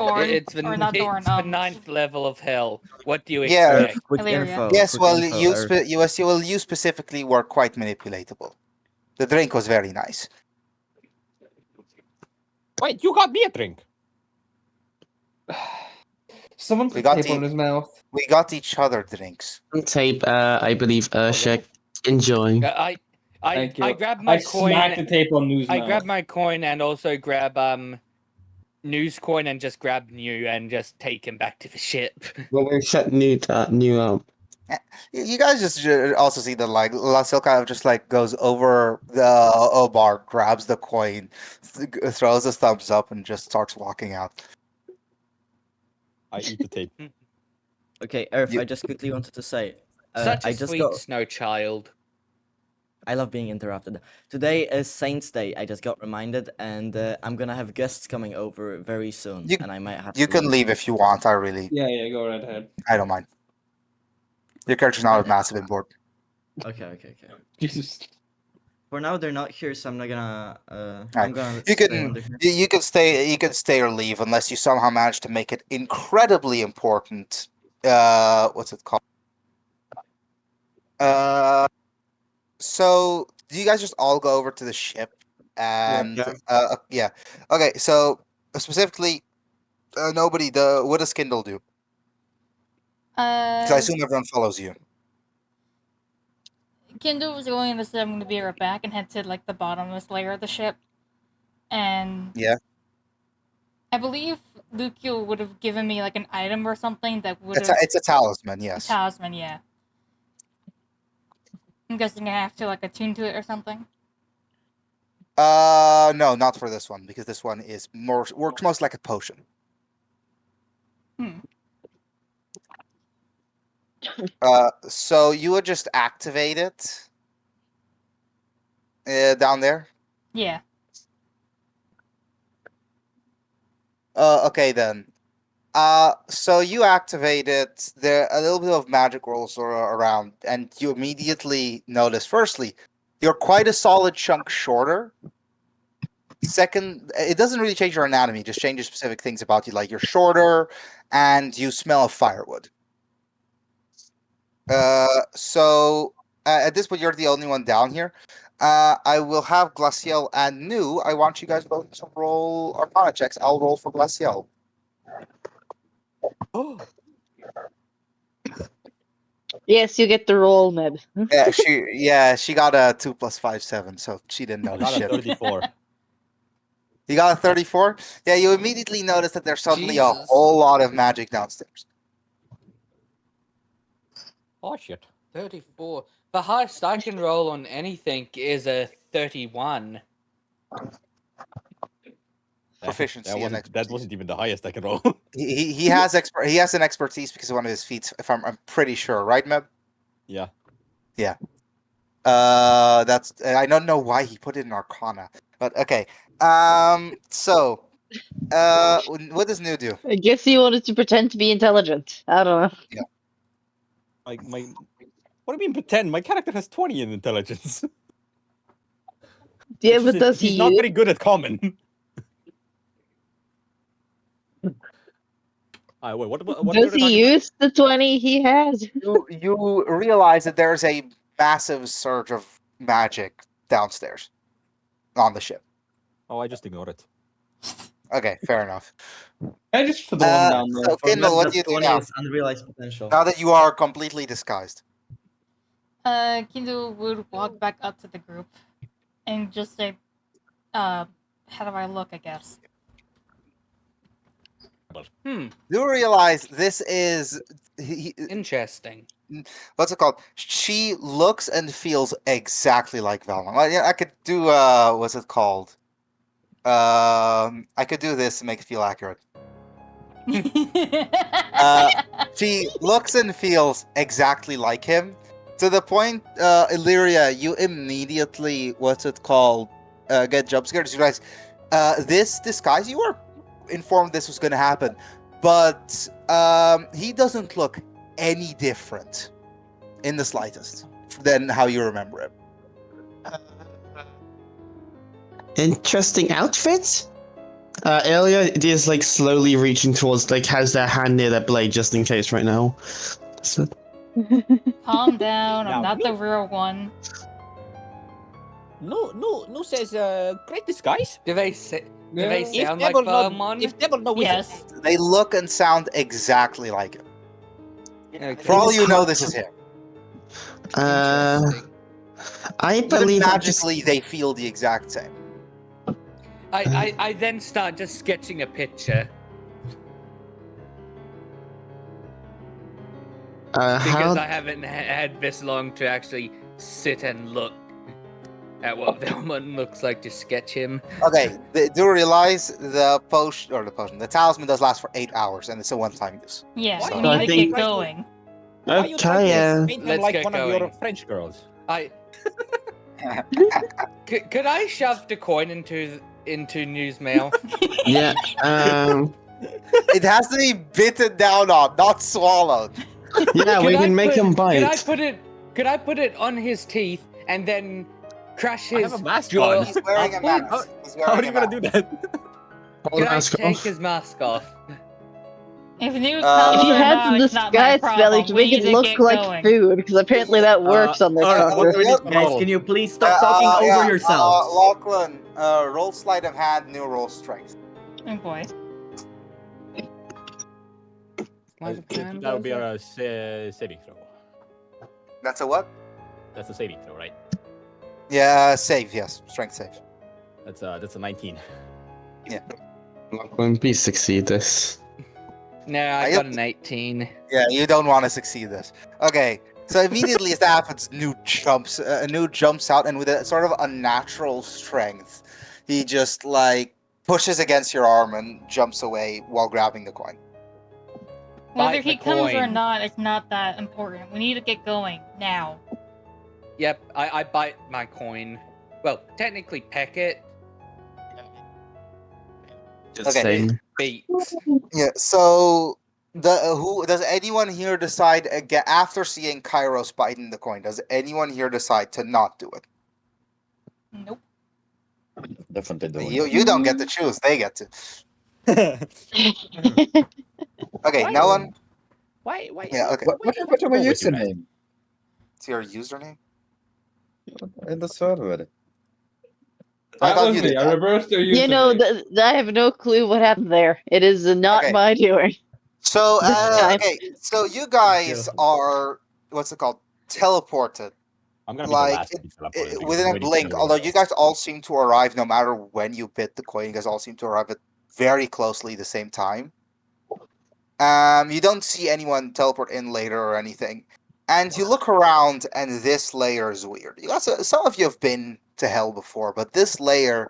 the 9th level of hell. What do you Yeah. expect? Quick info. Yes, quick well, info, you specifically were quite manipulatable. The drink was very nice. Wait, you got me a drink. Someone We put got tape on his mouth. We got each other drinks. Tape, I believe Urshek. Enjoy. I Thank you. I grab my coin. Smacked the tape on New's I mouth. grab my coin and also grab New's coin and just grab New and just take him back to the ship. Well, we shut New up. You guys just also see that like Lasil kind of just like goes over the bar, grabs the coin, throws his thumbs up, and just starts walking out. I eat the tape. Okay, Earth, You- I just quickly wanted to say. Such a I just sweet got. snow child. I love being interrupted. Today is Saints Day. I just got reminded, and I'm gonna have guests coming over very soon, and I might have. You to can leave if you want. I really, Yeah, go right ahead. I don't mind. Your character's not of massive import. Okay. Jesus. For now, they're not here, so I'm not gonna. I'm Alright. gonna. You stay can under here. you can stay. You can stay or leave unless you somehow manage to make it incredibly important. What's it called? So do you guys just all go over to the ship? And yeah. Okay, so specifically, nobody. What does Kindle do? Because I assume everyone follows you. Kindle was going to say I'm going to be right back and head to like the bottomless layer of the ship, and Yeah. I believe Lucio would have given me like an item or something that would have. It's a talisman. Yes. Talisman, yeah. I'm guessing I have to like attune to it or something. No, not for this one because this one is works most like a potion. So you would just activate it down there. Yeah. Okay then. So you activate it. There a little bit of magic rolls around, and you immediately notice. Firstly, you're quite a solid chunk shorter. Second, it doesn't really change your anatomy; it just changes specific things about you, like you're shorter, and you smell of firewood. So at this point, you're the only one down here. I will have Glaciel and Nu. I want you guys both to roll Arcana checks. I'll roll for Glaciel. Oh, Yes, you get the roll, Ned. She got a 2 + 5 = 7, so she didn't I notice got a shit. 34. You got a 34? Yeah, you immediately notice that there's suddenly a Jesus. whole lot of magic downstairs. Oh shit. 34. The highest I can roll on anything is a 31. Proficiency and That wasn't even the highest I can roll. He has he has an expertise because of one of his feats. If I'm pretty sure, right, Meb? Yeah. Yeah. That's I don't know why he put it in Arcana, but okay. So, what does Nu do? I guess he wanted to pretend to be intelligent. I don't know. Yeah. What do you mean pretend? My character has 20 in intelligence. Yeah, It's but just- does he's he not use? very good at common. Wait, what Does he use the 20 he has? You realize that there's a massive surge of magic downstairs on the ship. Oh, I just ignore it. Okay, fair enough. I just put the one down there. So, Kindle, what do you do now? Unrealized potential. Now that you are completely disguised. Kindle would walk back up to the group and just say, how do I look, I guess. You realize this is interesting. What's it called? She looks and feels exactly like Velma. Well, yeah, I could do what's it called? I could do this to make it feel accurate. She looks and feels exactly like him, to the point, Illyria, you immediately, what's it called? Get jump scared. You guys, this disguise, you were informed this was going to happen, but he doesn't look any different in the slightest than how you remember him. Interesting outfit. Earlier, it is like slowly reaching towards, like, has their hand near their blade just in case right now. So, Calm down, I'm Now, not the real one. No says great disguise. Do they sound If like Devil know- Vermon? If Devil know Yes. They look and sound exactly like him. Okay. For all you know, this is him. Interesting. I Even believe magically, they feel the exact same. I then start just sketching a picture. Because How? I haven't had this long to actually sit and look at what Velmon looks like to sketch him. Okay, do realize the talisman does last for 8 hours, and it's a one-time use. Yeah, Why we you need I to think- get going. Why are you trying Okay, to paint him Let's like get one of your going. French girls? Could I shove the coin into Newsmail? yeah. It has to be bitten down on, not swallowed. Yeah, we can make him bite. Could I put it on his teeth and then crush I his have a mask jaw? on. He's wearing a upwards? mask. He's How are wearing you a gonna mask. do that? Hold Could I mask take off. his mask off? If New Uh, comes If you or had not, some it's not my disguise spelling problem. to We make need it to look get like going. food, because apparently that works on this Alright, doctor. guys, can you please stop talking over yourselves? Lachlan, roll sleight of hand, new roll strength. Oh boy. That would be a saving throw. That's a what? That's a saving throw, right? Yeah, save, yes. Strength save. That's a 19. Lachlan, please succeed this. No, I got an 18. Yeah, you don't want to succeed this. Okay, so immediately as that happens, Newt jumps out, and with a sort of unnatural strength, he just pushes against your arm and jumps away while grabbing the coin. Whether Bite he the comes or coin. not, it's not that important. We need to get going now. Yep, I bite my coin. Well, technically peck it. Just Okay. saying. Beats. Yeah. So, who does anyone here decide again after seeing Kairos biting the coin? Does anyone here decide to not do it? Nope. Definitely doing You don't get to choose; they get to. Okay, Why? no one. Why? Yeah. Okay. What happened to my Go with you, man. username? It's your username. In the server. I That thought was you me. did I that. reversed their username. You know, I have no clue what happened there. It is not Okay. my doing. So, This time. okay. So you guys are what's it called? Teleported. I'm gonna be the last to be teleported because Within I'm a waiting for blink. everyone Although else. you guys all seem to arrive, no matter when you bit the coin, you guys all seem to arrive at very closely the same time. You don't see anyone teleport in later or anything, and you look around, and this layer is weird. You guys, some of you have been to hell before, but this layer,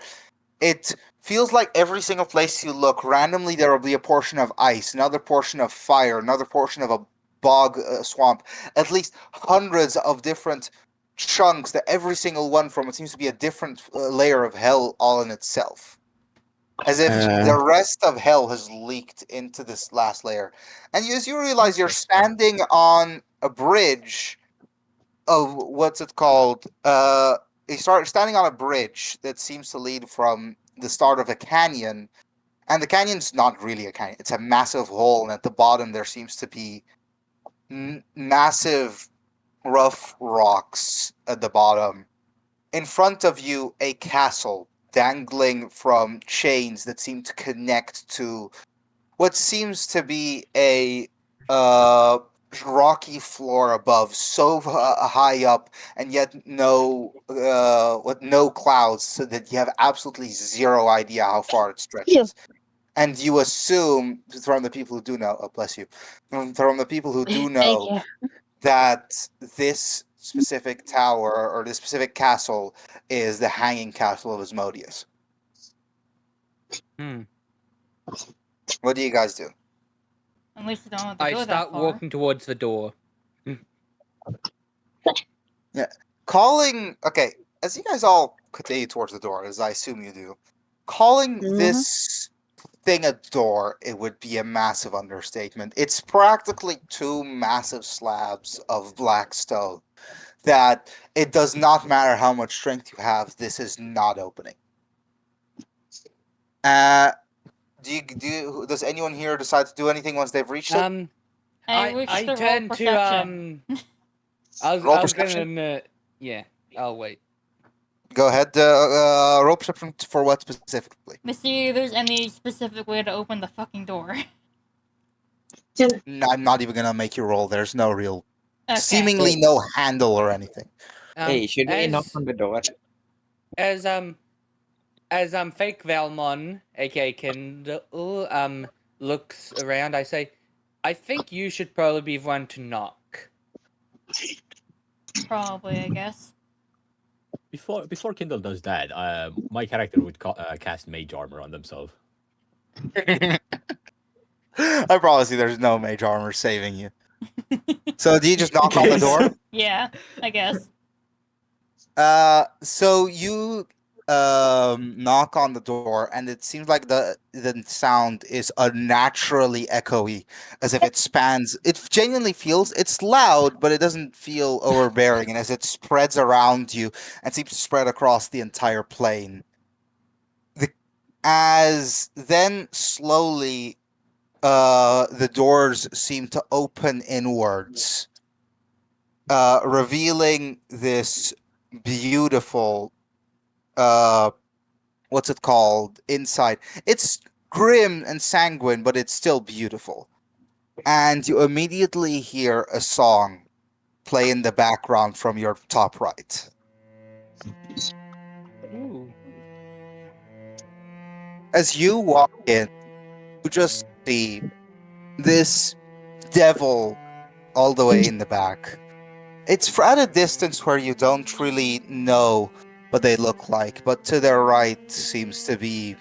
it feels like every single place you look, randomly there will be a portion of ice, another portion of fire, another portion of a bog swamp, at least hundreds of different chunks that every single one from it seems to be a different layer of hell all in itself. As if the rest of hell has leaked into this last layer. And as you realize you're standing on a bridge of what's it called? You start standing on a bridge that seems to lead from the start of a canyon. And the canyon's not really a canyon, it's a massive hole, and at the bottom there seems to be massive rough rocks at the bottom. In front of you, a castle dangling from chains that seem to connect to what seems to be a rocky floor above, so high up, and yet no clouds, so that you have absolutely zero idea how far it stretches. And you assume from the people who do know, oh bless you, from the people who do know Thank that this specific tower or this specific castle is the hanging castle of Asmodeus. What do you guys do? At least you don't have to I go start that far. walking towards the door. Yeah, calling. Okay, as you guys all continue towards the door, as I assume you do, calling this thing a door, it would be a massive understatement. It's practically two massive slabs of black stone that it does not matter how much strength you have, this is not opening. Does anyone here decide to do anything once they've reached it? I turn to I Roll was perception? gonna yeah. I'll wait. Go ahead. Roll perception for what specifically? To see if there's any specific way to open the fucking door. I'm not even gonna make you roll. There's no real, Okay. seemingly no handle or anything. Hey, should we knock as- on the door? As fake Valmon, aka Kindle, looks around, I say, I think you should probably be one to knock. Probably, I guess. Before Kindle does that, my character would cast Mage Armor on themselves. I promise you, there's no mage armor saving you. So do you just knock on the door? Yeah, I guess. So you knock on the door, and it seems like the sound is unnaturally echoey, as if it spans. It genuinely feels it's loud, but it doesn't feel overbearing, and as it spreads around you and seems to spread across the entire plane. As then slowly, the doors seem to open inwards, revealing this beautiful what's it called inside. It's grim and sanguine, but it's still beautiful. And you immediately hear a song play in the background from your top right. Ooh. As you walk in, you just see this devil all the way in the back. It's at a distance where you don't really know what they look like, but to their right seems to be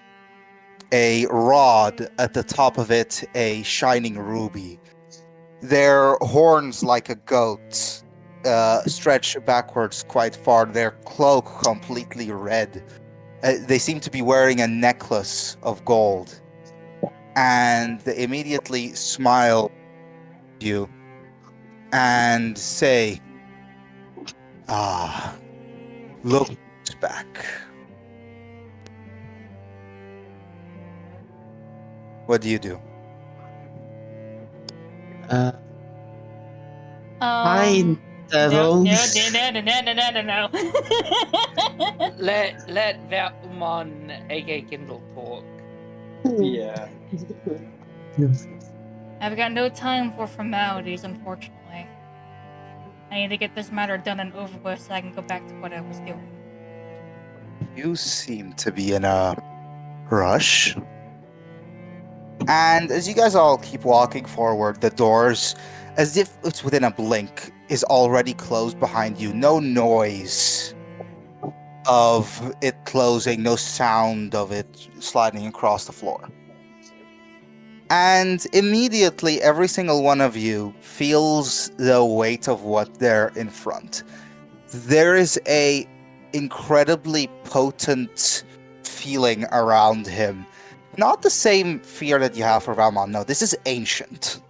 a rod, at the top of it a shining ruby. Their horns, like a goat, stretch backwards quite far, their cloak completely red. They seem to be wearing a necklace of gold, and they immediately smile at you and say, "Ah, look who's back." What do you do? Hi, No, devils. no. Let Valmon, aka Kindle, talk. Yeah. I've got no time for formalities, unfortunately. I need to get this matter done and over with so I can go back to what I was doing. You seem to be in a rush. And as you guys all keep walking forward, the doors, as if it's within a blink, is already closed behind you. No noise of it closing, no sound of it sliding across the floor. And immediately, every single one of you feels the weight of what they're in front. There is a incredibly potent feeling around him. Not the same fear that you have for Valmon. No, this is ancient.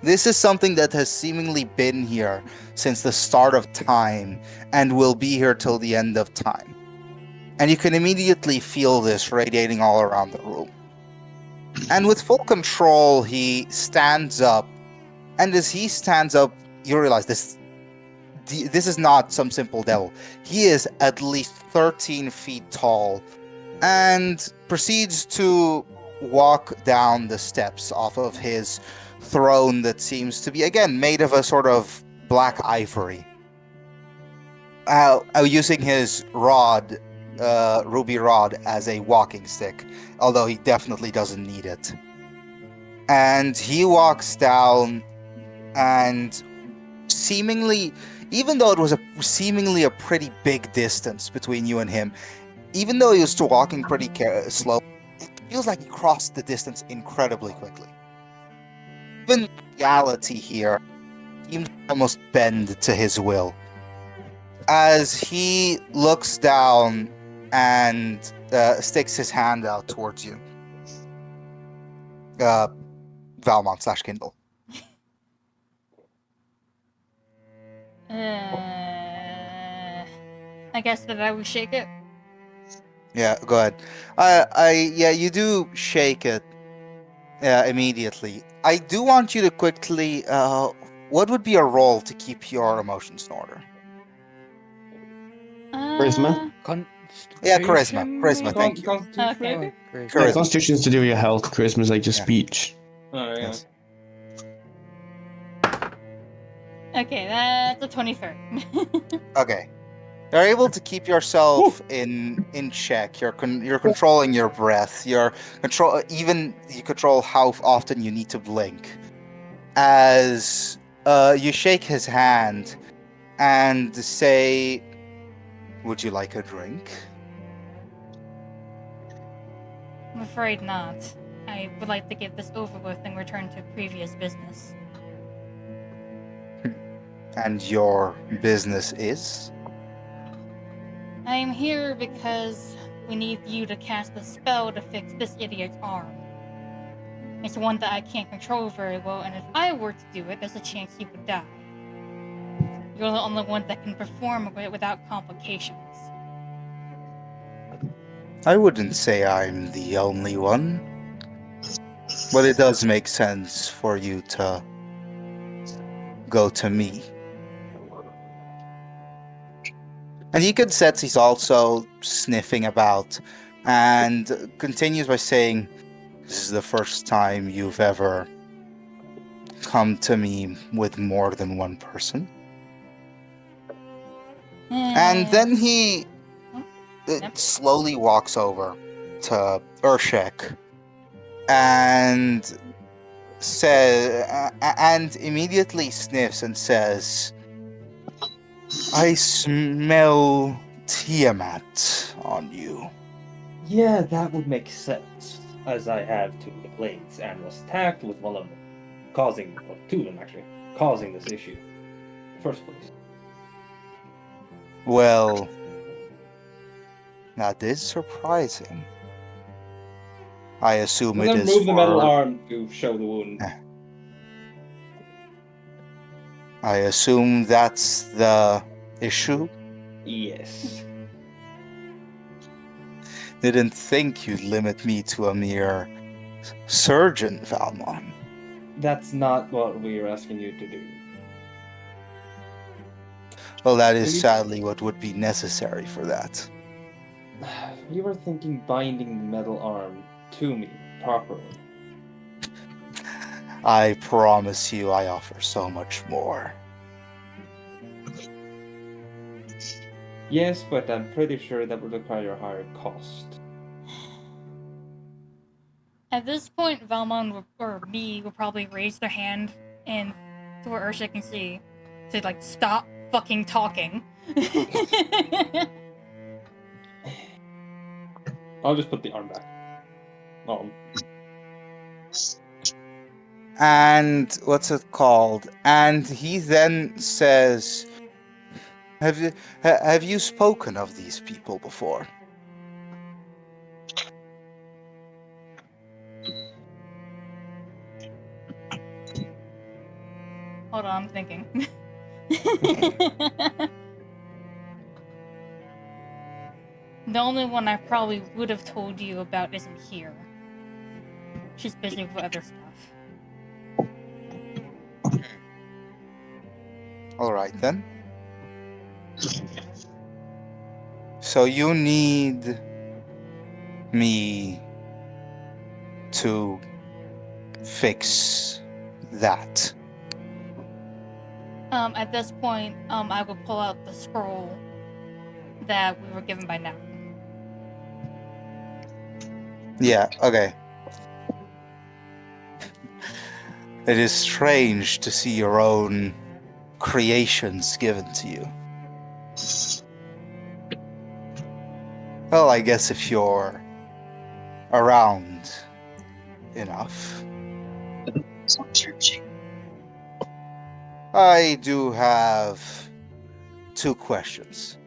This is something that has seemingly been here since the start of time and will be here till the end of time. And you can immediately feel this radiating all around the room. And with full control, he stands up. And as he stands up, you realize this is not some simple devil. He is at least 13 feet tall and proceeds to walk down the steps off of his throne that seems to be, again, made of a sort of black ivory. Using his rod, ruby rod, as a walking stick, although he definitely doesn't need it. And he walks down, and seemingly, even though it was seemingly a pretty big distance between you and him, even though he was still walking pretty slow, it feels like he crossed the distance incredibly quickly. Even reality here seems to almost bend to his will. As he looks down and sticks his hand out towards you. Valmon / Kindle. I guess that I would shake it. Yeah, go ahead. Yeah, you do shake it immediately. I do want you to quickly. What would be a roll to keep your emotions in order? Charisma? Yeah, charisma. Charisma. Thank you. Okay. Yeah, Constitution's to do with your health. Charisma's like just speech. Oh, yeah. Yes. Okay, that's a 23. Okay. You're able to keep yourself in check. You're controlling your breath. You control how often you need to blink. As you shake his hand and say, "Would you like a drink?" I'm afraid not. I would like to get this over with and return to previous business. And your business is? I am here because we need you to cast a spell to fix this idiot's arm. It's one that I can't control very well, and if I were to do it, there's a chance he would die. You're the only one that can perform it without complications. I wouldn't say I'm the only one, but it does make sense for you to go to me. And he considers he's also sniffing about and continues by saying, "This is the first time you've ever come to me with more than one person." And then he slowly walks over to Urshek and and immediately sniffs and says, "I smell Tiamat on you." Yeah, that would make sense, as I have two of the blades and was attacked with one of them, two of them actually, causing this issue in the first place. Well, that is surprising. I assume And it then is move the metal for- arm to show the wound. I assume that's the issue? Yes. Didn't think you'd limit me to a mere surgeon, Valmon. That's not what we are asking you to do. Well, that is sadly what would be necessary for that. We were thinking binding the metal arm to me properly. I promise you I offer so much more. Yes, but I'm pretty sure that would require a higher cost. At this point, Valmon or B will probably raise their hand and to where Ursula can see to like stop fucking talking. I'll just put the arm back. And what's it called? And he then says, Have you spoken of these people before?" Hold on, I'm thinking. The only one I probably would have told you about isn't here. She's busy with other stuff. All right then. So you need me to fix that. At this point, I will pull out the scroll that we were given by now. Yeah, okay. It is strange to see your own creations given to you. Well, I guess if you're around enough. I do have 2 questions.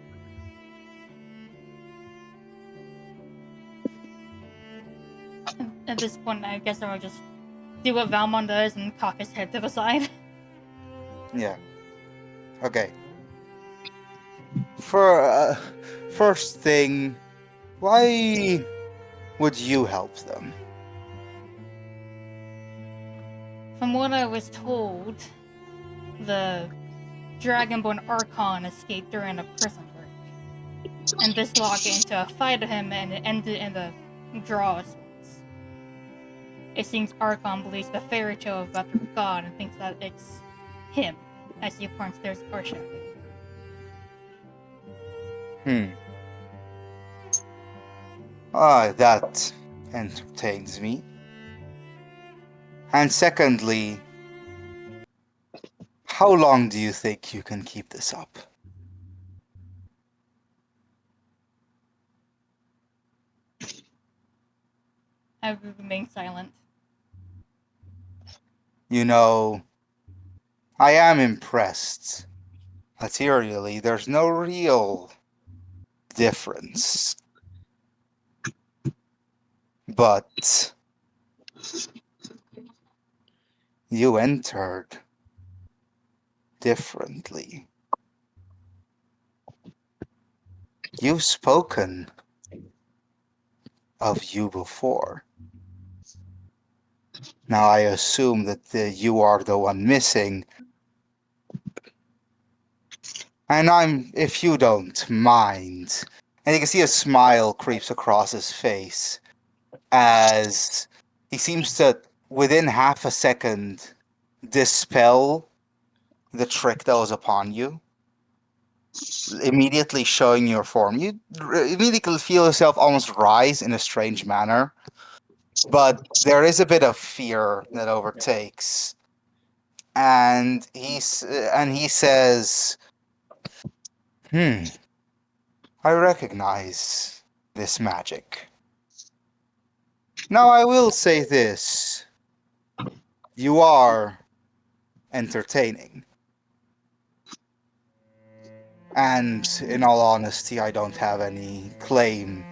At this point, I guess I will just do what Valmon does and cock his head to the side. Yeah. Okay. For first thing, why would you help them? From what I was told, the Dragonborn Archon escaped during a prison break. And this locked into a fight with him and it ended in the draw of sorts. It seems Archon believes the fairy tale about the god and thinks that it's him, as he points there's Urshek. That entertains me. And secondly, How long do you think you can keep this up? I remain silent. You know, I am impressed. Materially, there's no real difference. But you entered differently. You've spoken of you before. Now I assume that you are the one missing. And if you don't mind, and you can see a smile creeps across his face as he seems to, within half a second, dispel the trick that was upon you, immediately showing your form. You immediately feel yourself almost rise in a strange manner, but there is a bit of fear that overtakes. And he says, I recognize this magic. Now I will say this. You are entertaining. And in all honesty, I don't have any claim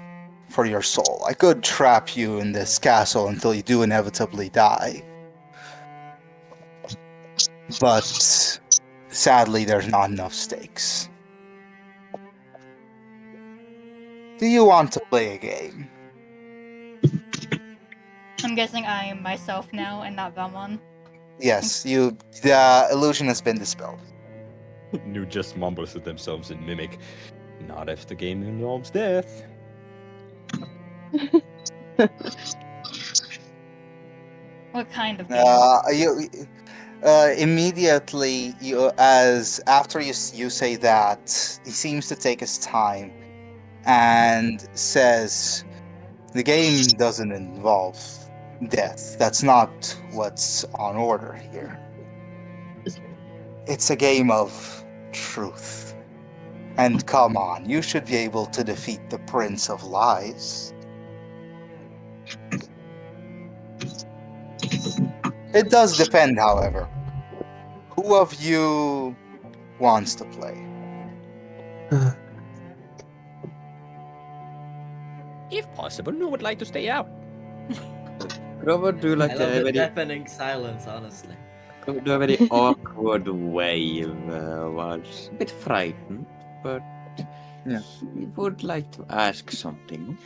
for your soul. I could trap you in this castle until you do inevitably die. But sadly, there's not enough stakes. Do you want to play a game? I'm guessing I am myself now and not Valmon. Yes, the illusion has been dispelled. You just mumbles to themselves and mimic. Not if the game involves death. What kind of game? Immediately, after you say that, he seems to take his time and says, the game doesn't involve death. That's not what's on order here. It's a game of truth. And come on, you should be able to defeat the Prince of Lies. It does depend, however. Who of you wants to play? If possible, who would like to stay out? Robert, do you like I a love the very, deafening silence, honestly. do a very awkward wave? Was a bit frightened, but Yeah. he would like to ask something.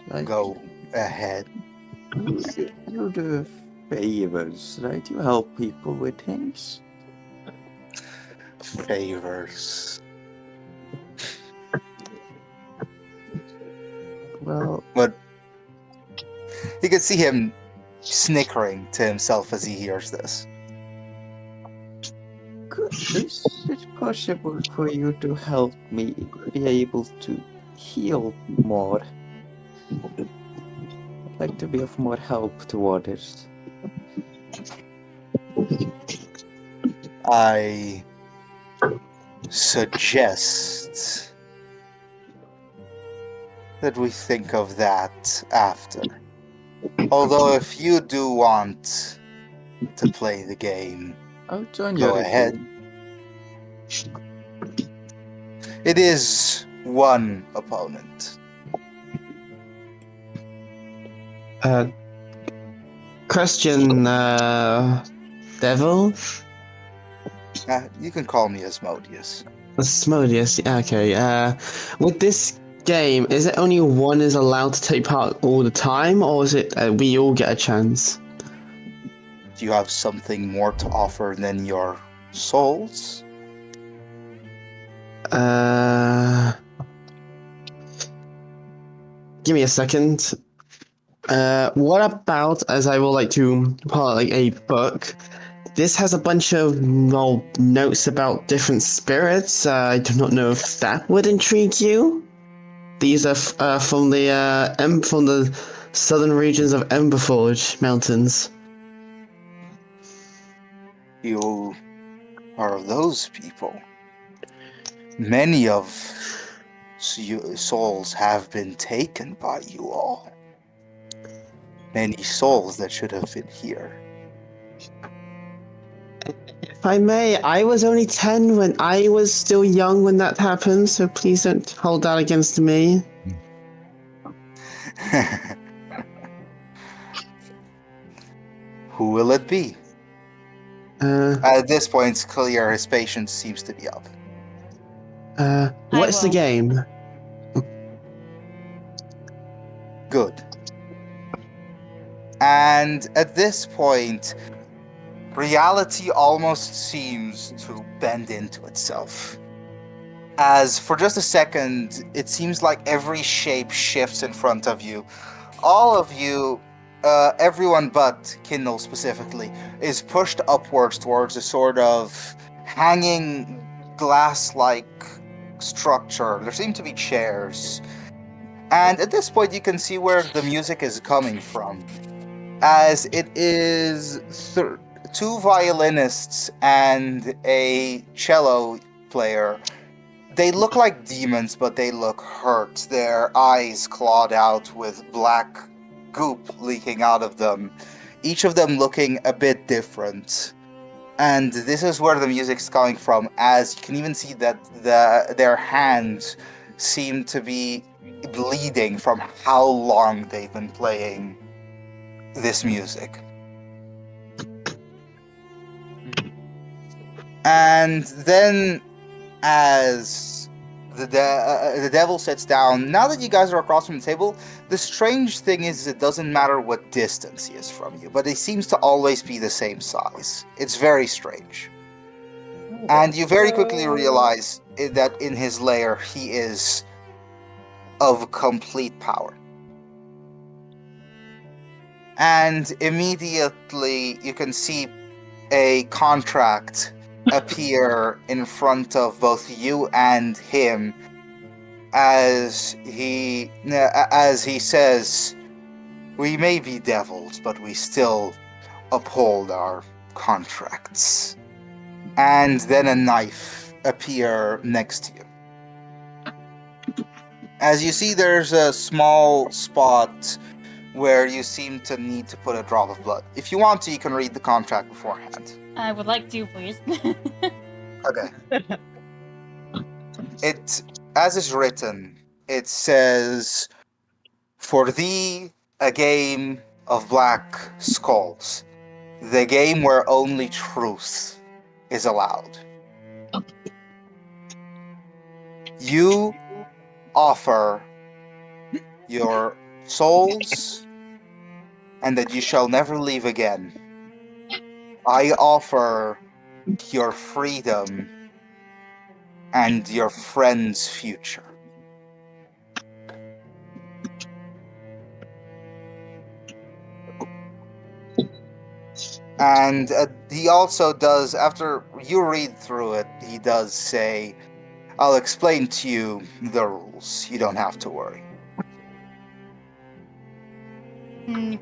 Like, Go ahead. you do favors, right? You help people with things. Favors. Well, But you can see him snickering to himself as he hears this. is it possible for you to help me be able to heal more? I'd like to be of more help to others. I suggest that we think of that after. Although if you do want to play the game, I'll join go your ahead. team. It is one opponent. Question, Devil? You can call me Asmodeus. Asmodeus, yeah, okay. With this game, is it only one is allowed to take part all the time, or is it we all get a chance? Do you have something more to offer than your souls? Give me a second. What about, as I will like to call it like a book, this has a bunch of notes about different spirits. I do not know if that would intrigue you. These are from the southern regions of Emberforge Mountains. You are those people. Many of souls have been taken by you all. Many souls that should have been here. If I may, I was only 10 when I was still young when that happened, so please don't hold that against me. Who will it be? At this point, it's clear his patience seems to be up. What's the will. game? Good. And at this point, reality almost seems to bend into itself. As for just a second, it seems like every shape shifts in front of you. All of you, everyone but Kindle specifically, is pushed upwards towards a sort of hanging glass-like structure. There seem to be chairs. And at this point, you can see where the music is coming from, as it is two violinists and a cello player. They look like demons, but they look hurt. Their eyes clawed out with black goop leaking out of them, each of them looking a bit different. And this is where the music's coming from, as you can even see that their hands seem to be bleeding from how long they've been playing this music. And then, as the devil sits down, now that you guys are across from the table, the strange thing is it doesn't matter what distance he is from you, but he seems to always be the same size. It's very strange. And you very quickly realize that in his lair, he is of complete power. And immediately you can see a contract appear in front of both you and him as he says, "We may be devils, but we still uphold our contracts." And then a knife appear next to you. As you see, there's a small spot where you seem to need to put a drop of blood. If you want to, you can read the contract beforehand. I would like to, please. Okay. It, as is written, it says, "For thee, a game of black skulls, the game where only truth is allowed. You offer your souls, and that you shall never leave again. I offer your freedom and your friend's future." And he also does, after you read through it, he does say, "I'll explain to you the rules. You don't have to worry."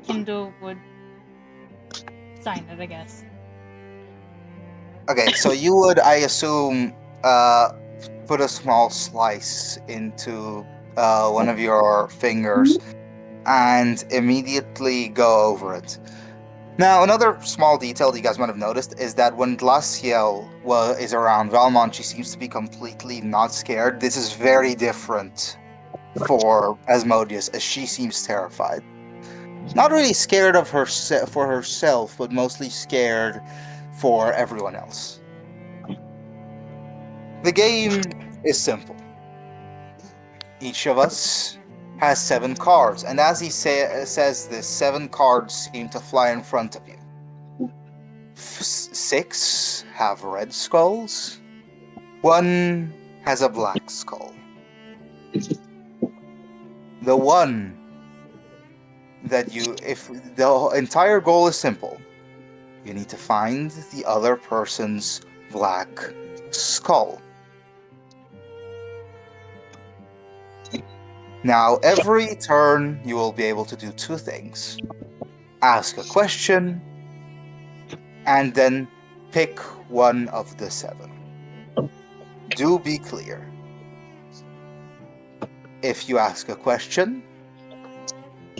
Kindle would sign it, I guess. Okay, so you would, I assume, put a small slice into one of your fingers and immediately go over it. Now, another small detail that you guys might have noticed is that when Glaciel is around Valmont, she seems to be completely not scared. This is very different for Asmodeus, as she seems terrified. Not really scared of for herself, but mostly scared for everyone else. The game is simple. Each of us has 7 cards, and as he says this, 7 cards seem to fly in front of you. 6 have red skulls. 1 has a black skull. The one that if the entire goal is simple, you need to find the other person's black skull. Now, every turn, you will be able to do 2 things. Ask a question, and then pick one of the 7. Do be clear. If you ask a question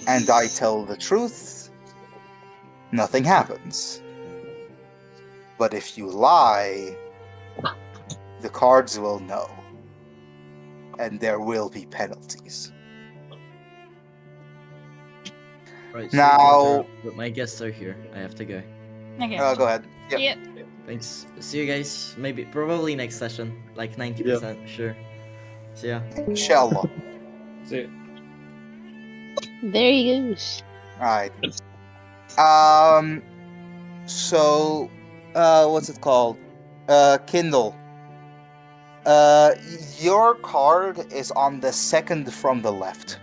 and I tell the truth, nothing happens. But if you lie, the cards will know. And there will be penalties. Right, Now- sorry to interrupt, but my guests are here. I have to go. Okay. Go ahead. Yep. Yep. Thanks. See you guys. Maybe, probably next session. Like 90%, sure. See ya. Inshallah. So, There he goes. Alright. So, what's it called? Kindle. Your card is on the second from the left.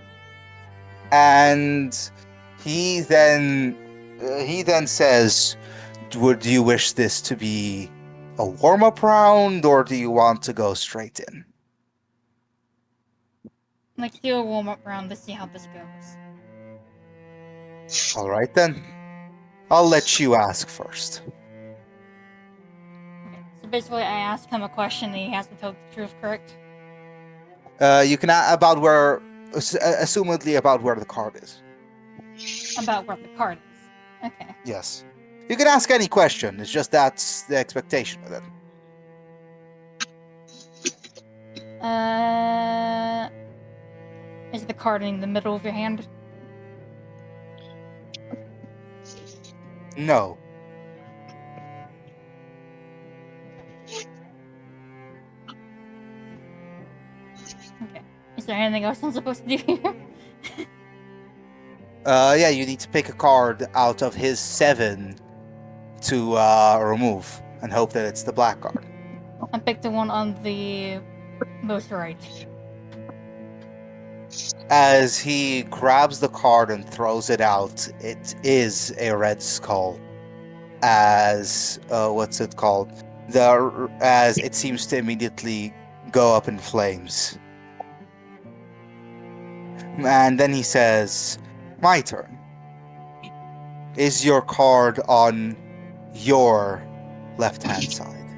And he then says, would you wish this to be a warm-up round, or do you want to go straight in? Let's do a warm up round to see how this goes. Alright then. I'll let you ask first. Okay. So basically, I asked him a question and he has to tell the truth, correct? You can about where, assumedly about where the card is. About where the card is. Okay. Yes. You can ask any question, it's just that's the expectation of it. Is the card in the middle of your hand? No. Okay. Is there anything else I'm supposed to do here? Yeah, you need to pick a card out of his 7 to remove and hope that it's the black card. I picked the one on the most right. As he grabs the card and throws it out, it is a red skull. As what's it called? As it seems to immediately go up in flames. And then he says, "My turn. Is your card on your left-hand side?"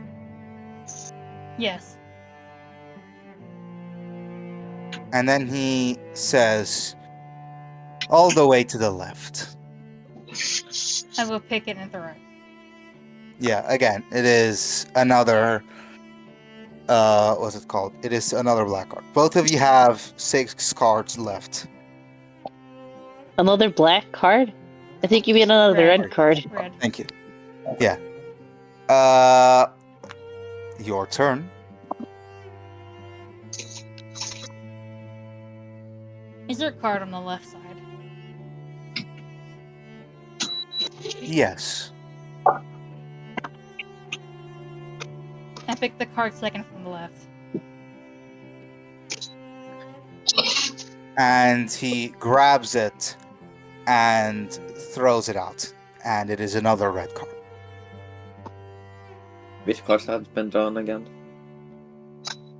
Yes. And then he says, "All the way to the left." I will pick it and throw it. Yeah, again, it is another what's it called? It is another black card. Both of you have 6 cards left. Another black card? I think you mean another red card. Red. Thank you. Yeah. Your turn. Is there a card on the left side? Yes. I picked the card second from the left. And he grabs it and throws it out. And it is another red card. Which cards have been drawn again?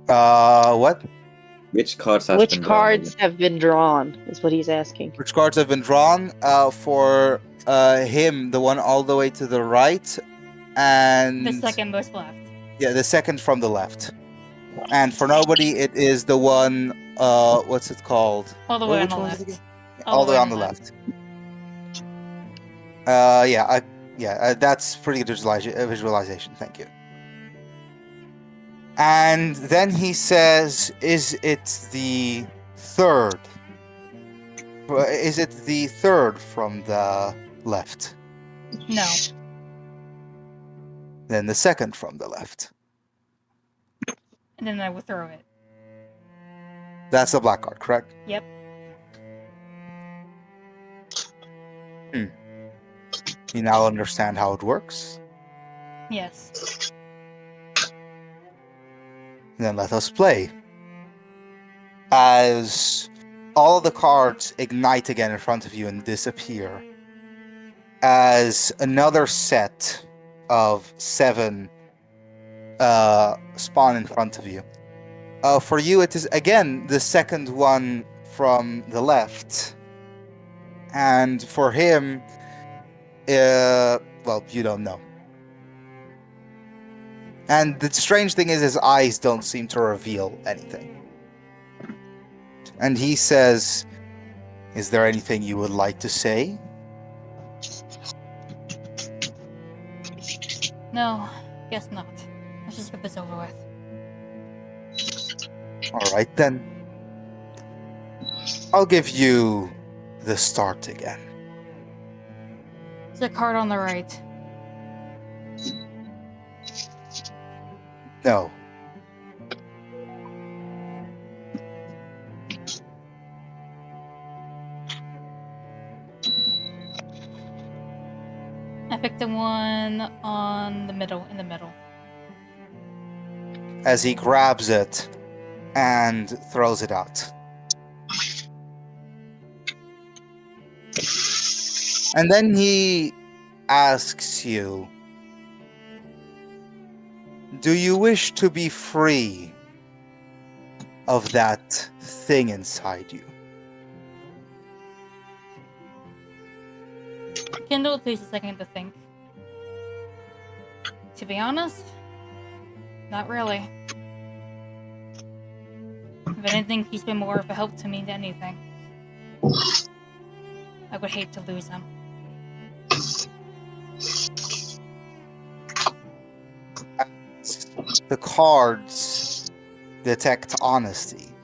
What? Which cards have Which been drawn cards again? have been drawn, is what he's asking. Which cards have been drawn? For him, the one all the way to the right. And The second most left. yeah, the second from the left. And for nobody, it is the one, what's it called? All the way on Which the one is it left. again? All the way on the left. That's pretty good visualization. Thank you. And then he says, "Is it the third? Is it the third from the left? No. Then the second from the left. And then I will throw it. That's the black card, correct? Yep. You now understand how it works? Yes. Then let us play. As all the cards ignite again in front of you and disappear, as another set of 7 spawn in front of you. For you, it is again the second one from the left. And for him, well, you don't know. And the strange thing is his eyes don't seem to reveal anything. And he says, "Is there anything you would like to say?" No, guess not. Let's just get this over with. Alright then. I'll give you the start again. There's a card on the right. No. I picked the one on the middle, in the middle. As he grabs it and throws it out. And then he asks you, "Do you wish to be free of that thing inside you?" Kindle takes a second to think. To be honest, not really. If anything, he's been more of a help to me than anything. I would hate to lose him. The cards detect honesty.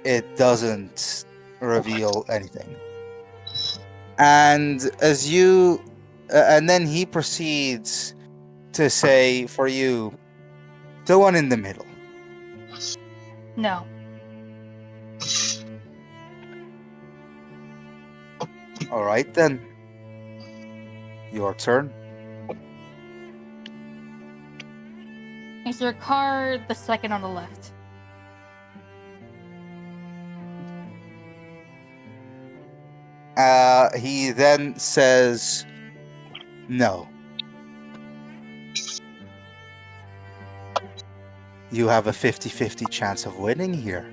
It doesn't reveal anything. And as you, and then he proceeds to say for you, the one in the middle. No. All right then. Your turn. Is there a card the second on the left? He then says, "No. You have a 50-50 chance of winning here."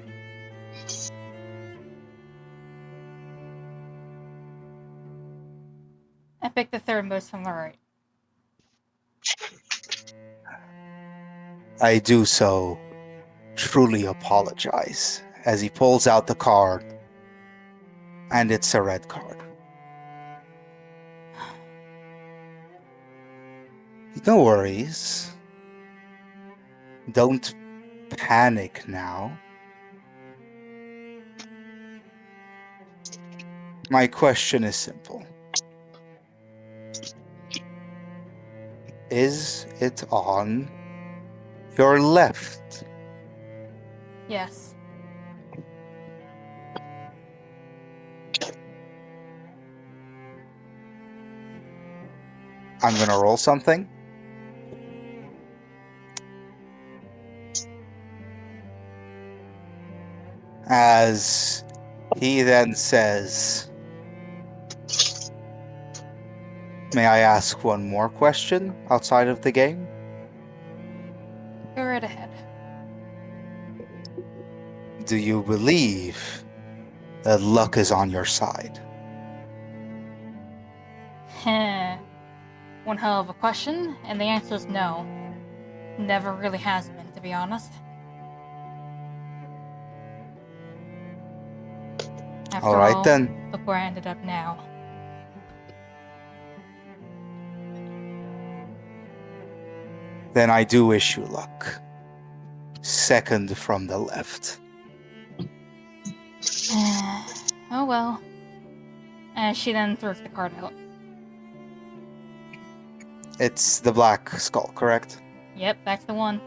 I picked the third most from the right. I do so truly apologize. As he pulls out the card, and it's a red card. No worries. Don't panic now. My question is simple. Is it on your left? Yes. I'm gonna roll something. As he then says, "May I ask one more question outside of the game?" Go right ahead. Do you believe that luck is on your side? Heh. One hell of a question, and the answer is no. Never really has been, to be honest. After All right then. Look where I ended up now. Then I do wish you luck. Second from the left. Oh well. And she then throws the card out. It's the black skull, correct? Yep, that's the one.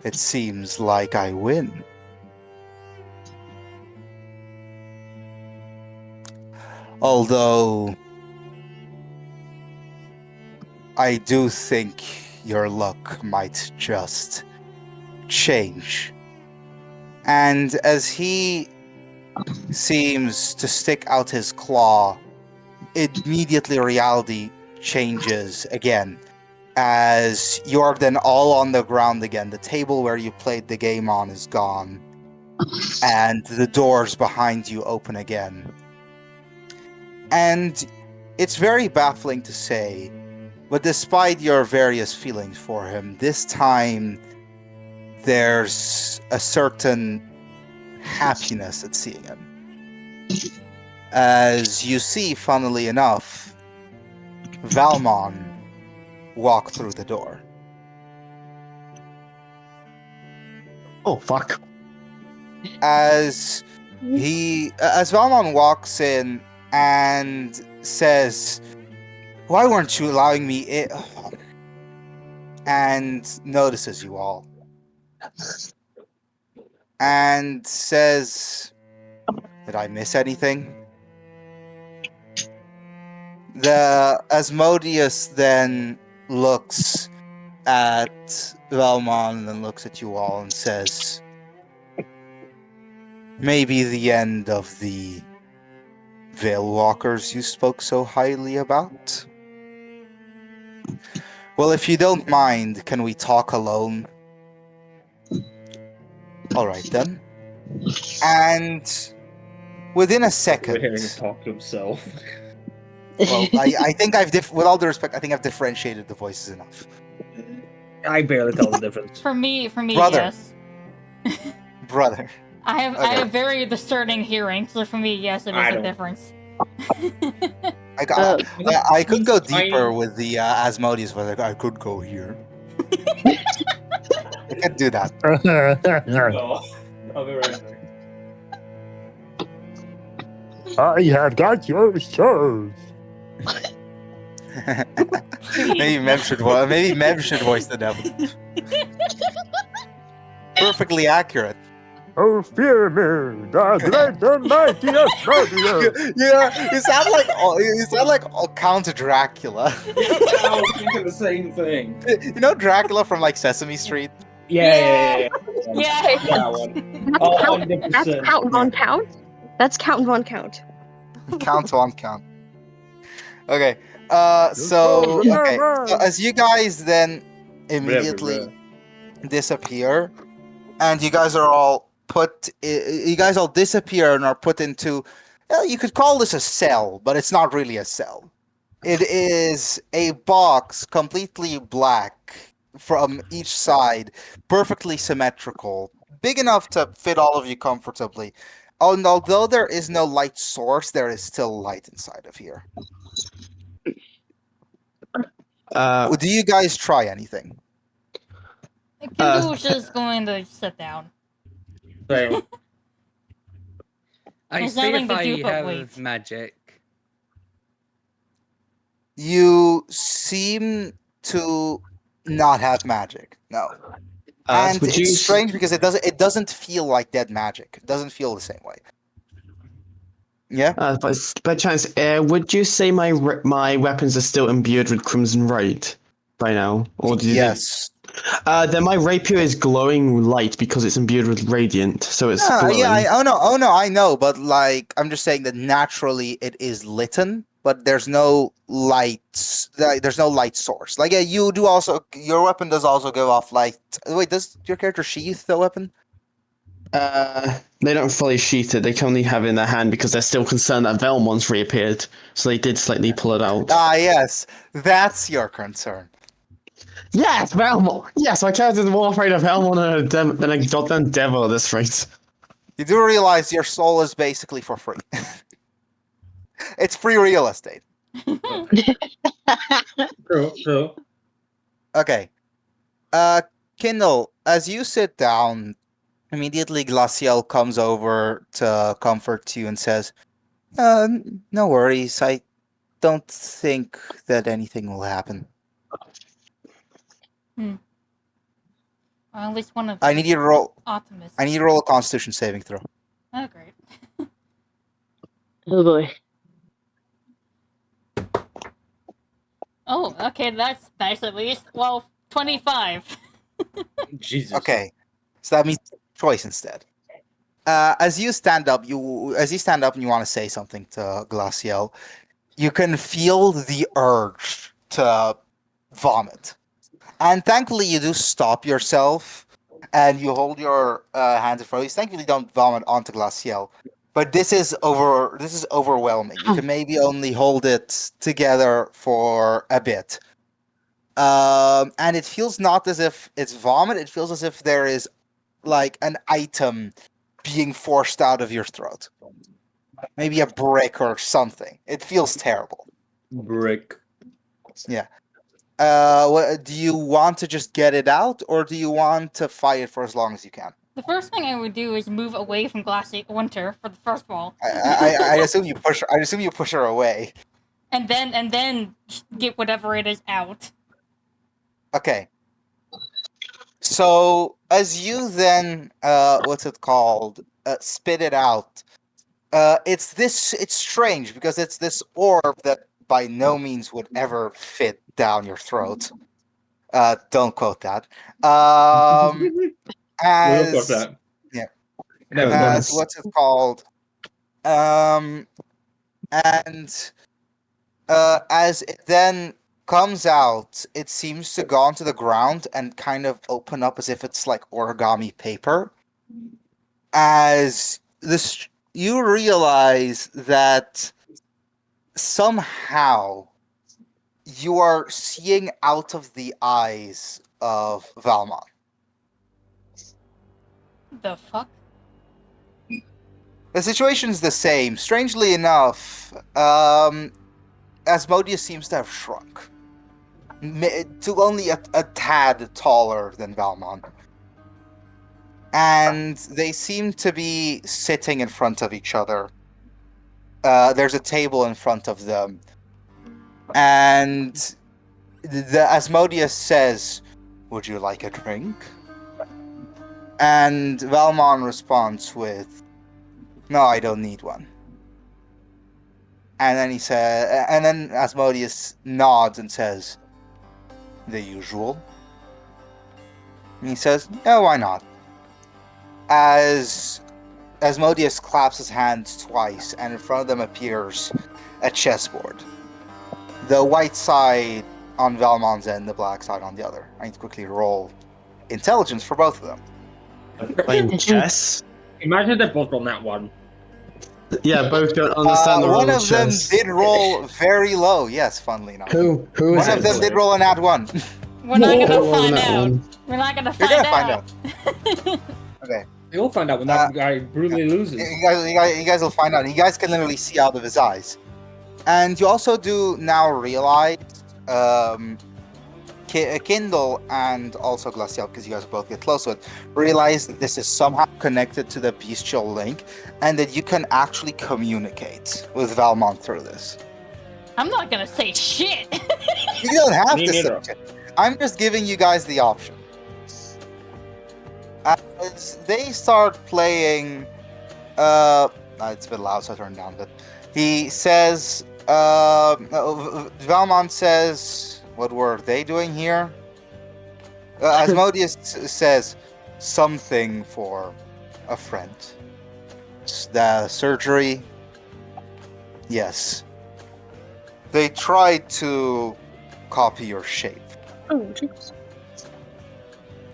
It seems like I win. Although I do think your luck might just change. And as he seems to stick out his claw, immediately reality changes again. As you are then all on the ground again. The table where you played the game on is gone. And the doors behind you open again. And it's very baffling to say, but despite your various feelings for him, this time there's a certain happiness at seeing him. As you see, funnily enough, Valmon walk through the door. Oh, fuck. As Valmon walks in and says, "Why weren't you allowing me in?" And notices you all. And says, "Did I miss anything?" The Asmodeus then looks at Valmon and then looks at you all and says, "Maybe the end of the Veil Walkers you spoke so highly about? Well, if you don't mind, can we talk alone?" Alright then. And within a second... We're hearing him talk to himself. Well, I think with all due respect, I think I've differentiated the voices enough. I barely tell the difference. For me, Brother. yes. Brother. I have very discerning hearing, so for me, yes, it I is a don't. difference. I could go deeper with the Asmodeus, but I could go here. I could do that. No, I'll be right back. I have got your shows. Maybe Mev should voice the devil. Perfectly accurate. Oh, fear me, the great and mighty Asmodeus. Yeah, you sound like Count Dracula. I was thinking the same thing. You know Dracula from like Sesame Street? Yeah. Yeah. That one. That's 100%. Count Von Count. That's Count Von Count. Count on count. Okay. So as you guys then immediately disappear, and you guys all disappear and are put into, you could call this a cell, but it's not really a cell. It is a box completely black from each side, perfectly symmetrical, big enough to fit all of you comfortably. And although there is no light source, there is still light inside of here. Do you guys try anything? Kindle's just going to sit down. I There's see nothing if to I do but have wait. magic. You seem to not have magic. No. And would you- it's strange because it doesn't feel like dead magic. It doesn't feel the same way. Yeah. By chance, would you say my weapons are still imbued with Crimson Rite by now, or do you? Yes. Then my rapier is glowing light because it's imbued with radiant, so it's glowing. Yeah. I know, but like I'm just saying that naturally it is litten, but there's no light. There's no light source. Like you do also. Your weapon does also give off light. Wait, does your character sheath the weapon? They don't fully sheath it. They can only have it in their hand because they're still concerned that Velmon's reappeared. So they did slightly pull it out. Ah, yes, that's your concern. Yes, Velmon. Yes, my character's more afraid of Velmon than a goddamn devil at this rate. You do realize your soul is basically for free. It's free real estate. True. Okay. Kindle, as you sit down, immediately Glaciel comes over to comfort you and says, "No worries. I don't think that anything will happen. Or at least one of I need you to roll. optimists. I need you to roll a Constitution saving throw." Oh, great. Oh boy. Oh, okay, that's nice at least. Well, 25. Jesus. Okay, so that means choice instead. As you stand up and you want to say something to Glaciel, you can feel the urge to vomit, and thankfully you do stop yourself, and you hold your hands in front of you. Thankfully, you don't vomit onto Glaciel, but this is overwhelming. You can maybe only hold it together for a bit. And it feels not as if it's vomit, it feels as if there is like an item being forced out of your throat. Maybe a brick or something. It feels terrible. Brick. Yeah. Do you want to just get it out, or do you want to fight it for as long as you can? The first thing I would do is move away from Glassy Winter for the first wall, I assume you push. I assume you push her away. and then get whatever it is out. Okay. So as you then, what's it called? Spit it out. It's strange because it's this orb that by no means would ever fit down your throat. Don't quote that. We'll quote that. Yeah. Never As what's it called? And as it then comes out, it seems to go onto the ground and kind of open up as if it's like origami paper. As this, you realize that somehow you are seeing out of the eyes of Valmont. The fuck? The situation's the same. Strangely enough, Asmodeus seems to have shrunk to only a tad taller than Valmont. And they seem to be sitting in front of each other. There's a table in front of them. And the Asmodeus says, "Would you like a drink?" And Valmont responds with, "No, I don't need one." And then Asmodeus nods and says, "The usual." And he says, "Yeah, why not?" As Asmodeus claps his hands twice, and in front of them appears a chessboard. The white side on Valmont's end, the black side on the other. I need to quickly roll intelligence for both of them. Playing chess? Imagine they both on that one. Yeah, both don't understand the One rules of them chess. did roll very low, yes, funnily enough. Who One is of it? them did roll an ad one. We're not Who gonna rolled find that out. one? We're not gonna You're find gonna out. find out. Okay. You'll find out when that guy brutally loses. You guys will find out. You guys can literally see out of his eyes. And you also do now realize, Kindle and also Glacial, because you guys both get close with, realize that this is somehow connected to the bestial link, and that you can actually communicate with Valmont through this. I'm not gonna say shit. You don't have Me to neither. say it. I'm just giving you guys the option. As they start playing, it's a bit loud, so I turned down a bit. He says, Valmont says, "What were they doing here?" Asmodeus says, "Something for a friend." The surgery? Yes. They tried to copy your shape. Oh, jeez.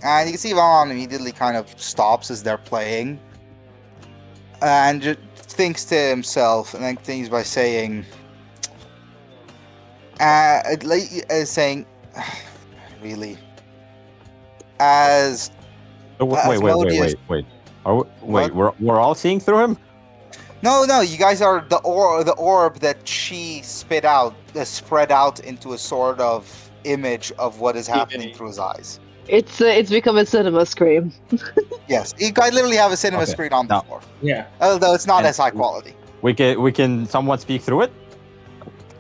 And you can see Valmont immediately kind of stops as they're playing. And just thinks to himself, and then continues by saying, really, as Wait. Asmodeus- We're all seeing through him? No, you guys are the orb that she spit out, spread out into a sort of image of what is happening through his eyes. It's become a cinema screen. Yes, you guys literally have a cinema Okay, screen on the now- floor, Yeah. although it's not And- as high quality. We can somewhat speak through it?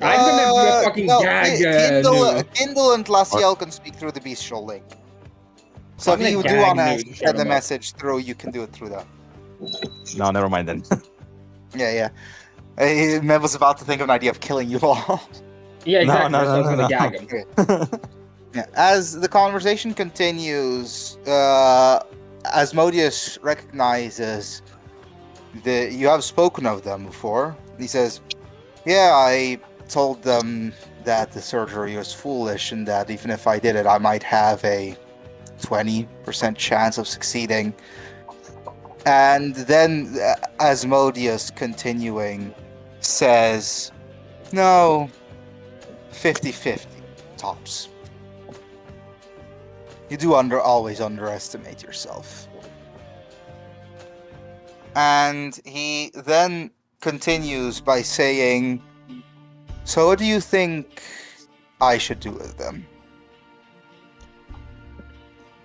I'm gonna do a fucking gag. Kindle and Glacial can speak through the bestial link. So I'm if you gonna do gag want to Newt, send shut the him up. message through, you can do it through that. No, never mind then. Yeah. Mev was about to think of an idea of killing you all. Yeah, exactly. No, so I was no, gonna no. gag him. Yeah. As the conversation continues, Asmodeus recognizes that you have spoken of them before. He says, "Yeah, I told them that the surgery was foolish and that even if I did it, I might have a 20% chance of succeeding. And then Asmodeus, continuing, says, no, 50-50, tops. You do always underestimate yourself. And he then continues by saying, so what do you think I should do with them? He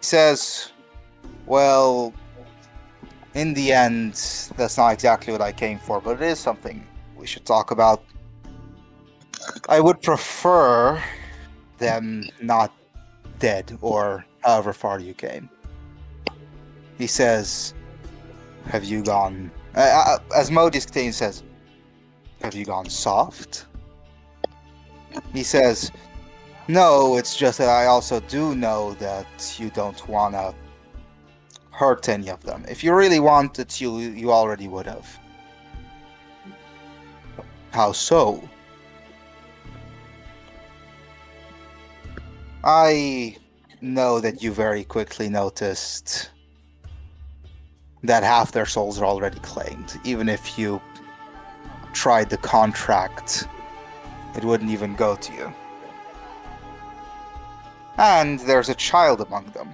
says, well, in the end, that's not exactly what I came for, but it is something we should talk about. I would prefer them not dead, or however far you came. He says, have you gone... Asmodeus continues, says, have you gone soft? He says, no, it's just that I also do know that you don't want to hurt any of them. If you really wanted to, you already would have. How so? I know that you very quickly noticed that half their souls are already claimed. Even if you tried the contract, it wouldn't even go to you. And there's a child among them.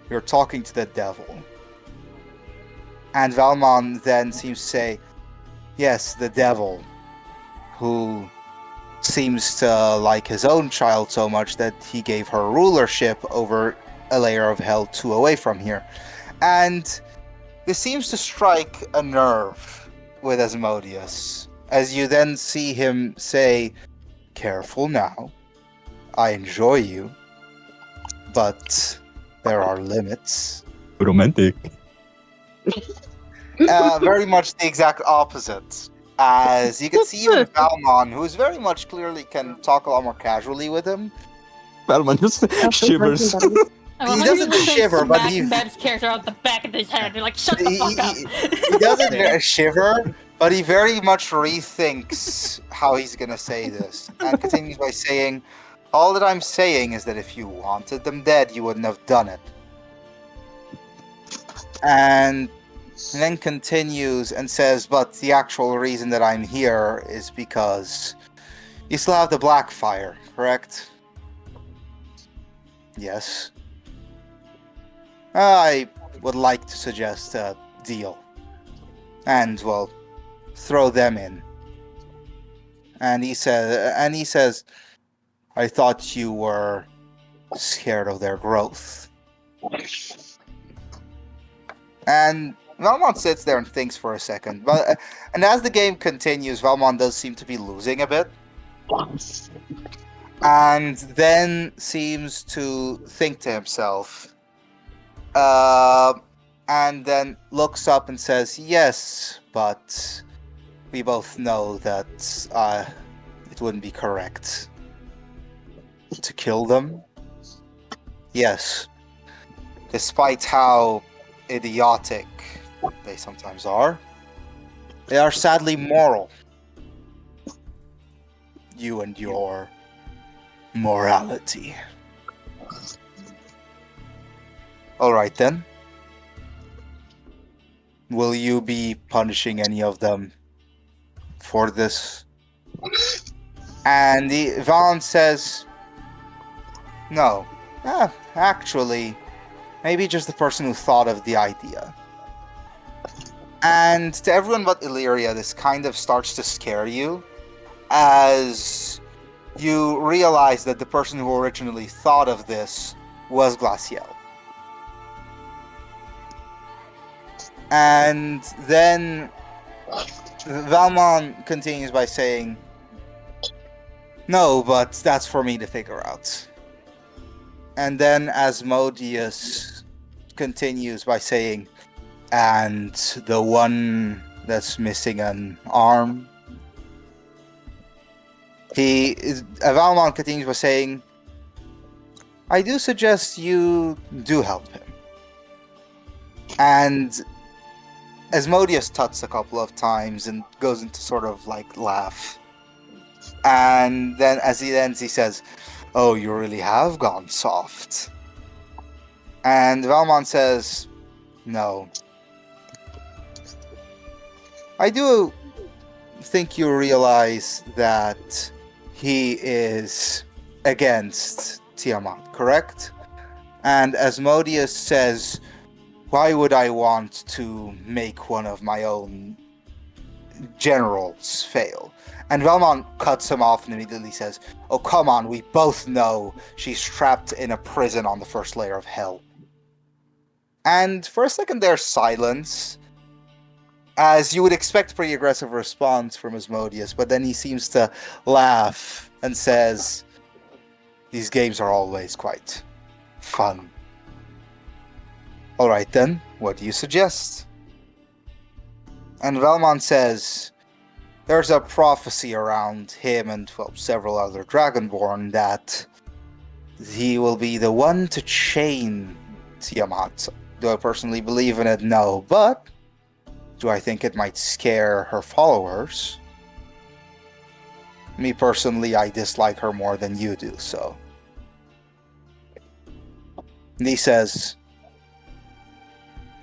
You're talking to the devil. And Valmon then seems to say, yes, the devil, who seems to like his own child so much that he gave her rulership over a layer of hell 2 away from here. And this seems to strike a nerve with Asmodeus, as you then see him say, careful now, I enjoy you, but there are limits. Romantic. Very much the exact opposite. As you can see even Valmon, who is very much clearly can talk a lot more casually with him. Valmon just shivers. He doesn't shiver, but he... Bab's character on the back of his head. You're like, shut the fuck up. He doesn't shiver, but he very much rethinks how he's gonna say this. And continues by saying, all that I'm saying is that if you wanted them dead, you wouldn't have done it. And then continues and says, but the actual reason that I'm here is because you still have the Blackfire, correct? Yes. I would like to suggest a deal. And, well, throw them in. And he says, I thought you were scared of their growth. And Valmon sits there and thinks for a second. But and as the game continues, Valmon does seem to be losing a bit. And then seems to think to himself. And then looks up and says, yes, but we both know that it wouldn't be correct to kill them. Yes. Despite how idiotic they sometimes are, they are sadly moral. You and your morality. Alright then. Will you be punishing any of them for this? And Valen says, no. Actually, maybe just the person who thought of the idea. And to everyone but Illyria, this kind of starts to scare you, as you realize that the person who originally thought of this was Glaciel. And then Valmon continues by saying, no, but that's for me to figure out. And then Asmodeus continues by saying, and the one that's missing an arm. Valmon continues by saying, I do suggest you do help him. And Asmodeus tuts a couple of times and goes into sort of like laugh. And then as he ends, he says, oh, you really have gone soft. And Valmon says, No. I do think you realize that he is against Tiamat, correct? And Asmodeus says, why would I want to make one of my own generals fail? And Velmont cuts him off and immediately says, oh, come on, we both know she's trapped in a prison on the first layer of hell. And for a second there's silence, as you would expect a pretty aggressive response from Asmodeus, but then he seems to laugh and says, these games are always quite fun. Alright then, what do you suggest? And Velmont says, there's a prophecy around him and, well, several other Dragonborn that he will be the one to chain Tiamat. Do I personally believe in it? No, but do I think it might scare her followers? Me personally, I dislike her more than you do, so. And he says,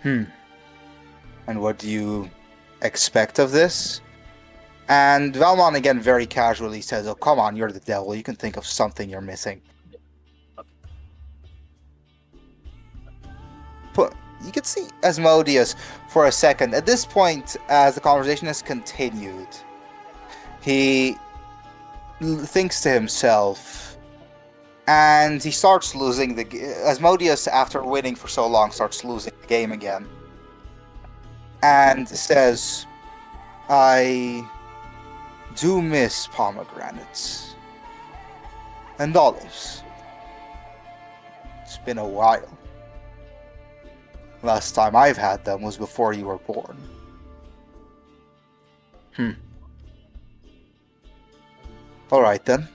and what do you expect of this? And Valmont again very casually says, oh, come on, you're the devil. You can think of something you're missing. But you can see Asmodeus for a second. At this point, as the conversation has continued, he thinks to himself, and he starts losing Asmodeus, after winning for so long, starts losing the game again. And says, I do miss pomegranates and olives. It's been a while. Last time I've had them was before you were born. Alright then.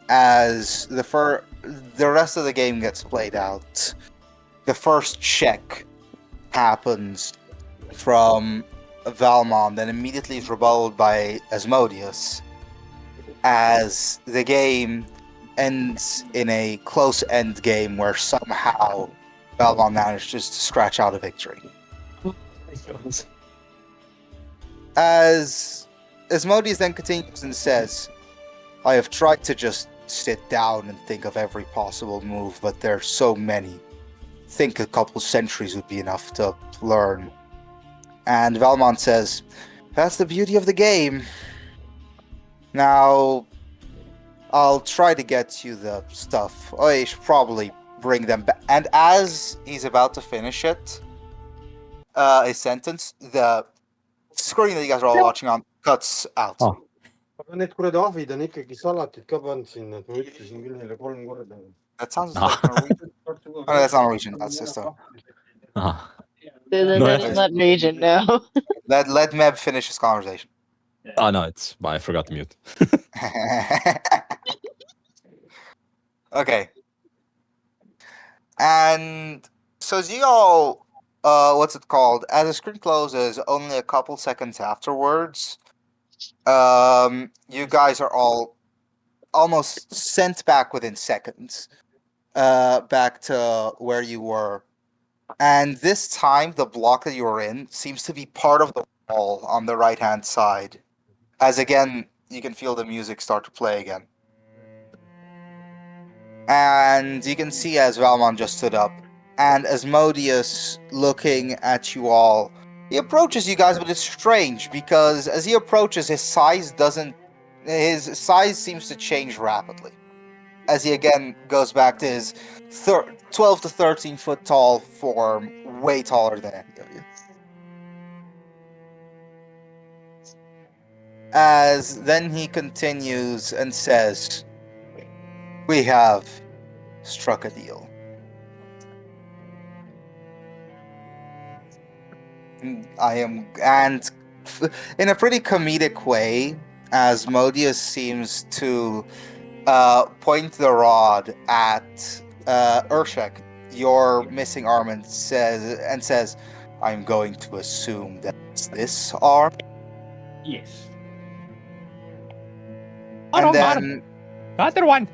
As the rest of the game gets played out, the first check happens from Valmont, then immediately is rebutted by Asmodeus, as the game ends in a close end game where somehow Valmont manages to scratch out a victory. As Asmodeus then continues and says, I have tried to just sit down and think of every possible move, but there's so many. Think a couple centuries would be enough to learn. And Valmont says, that's the beauty of the game. Now, I'll try to get you the stuff. Oh, I should probably bring them back. And as he's about to finish it, a sentence, the screen that you guys are all watching on cuts out. aga need kuradi ahvid on ikkagi salatit ka pannud sinna, et ma ütlesin küll neile 3 korda. That sounds like Norwegian. Oh, no, that's not Norwegian, that's system. Let Regent know. Let Meb finish his conversation. Oh no, I forgot to mute. Okay. And so as you all, what's it called? As the screen closes, only a couple seconds afterwards, you guys are all almost sent back within seconds, back to where you were. And this time, the block that you were in seems to be part of the wall on the right-hand side. As again, you can feel the music start to play again. And you can see as Valmont just stood up, and Asmodeus looking at you all, he approaches you guys, but it's strange because as he approaches, his size seems to change rapidly. As he again goes back to his 12 to 13 foot tall form, way taller than any of you. As then he continues and says, we have struck a deal. And in a pretty comedic way, Asmodeus seems to point the rod at Urshek, your missing arm, and says, I'm going to assume that's this arm? Yes. And then Other one.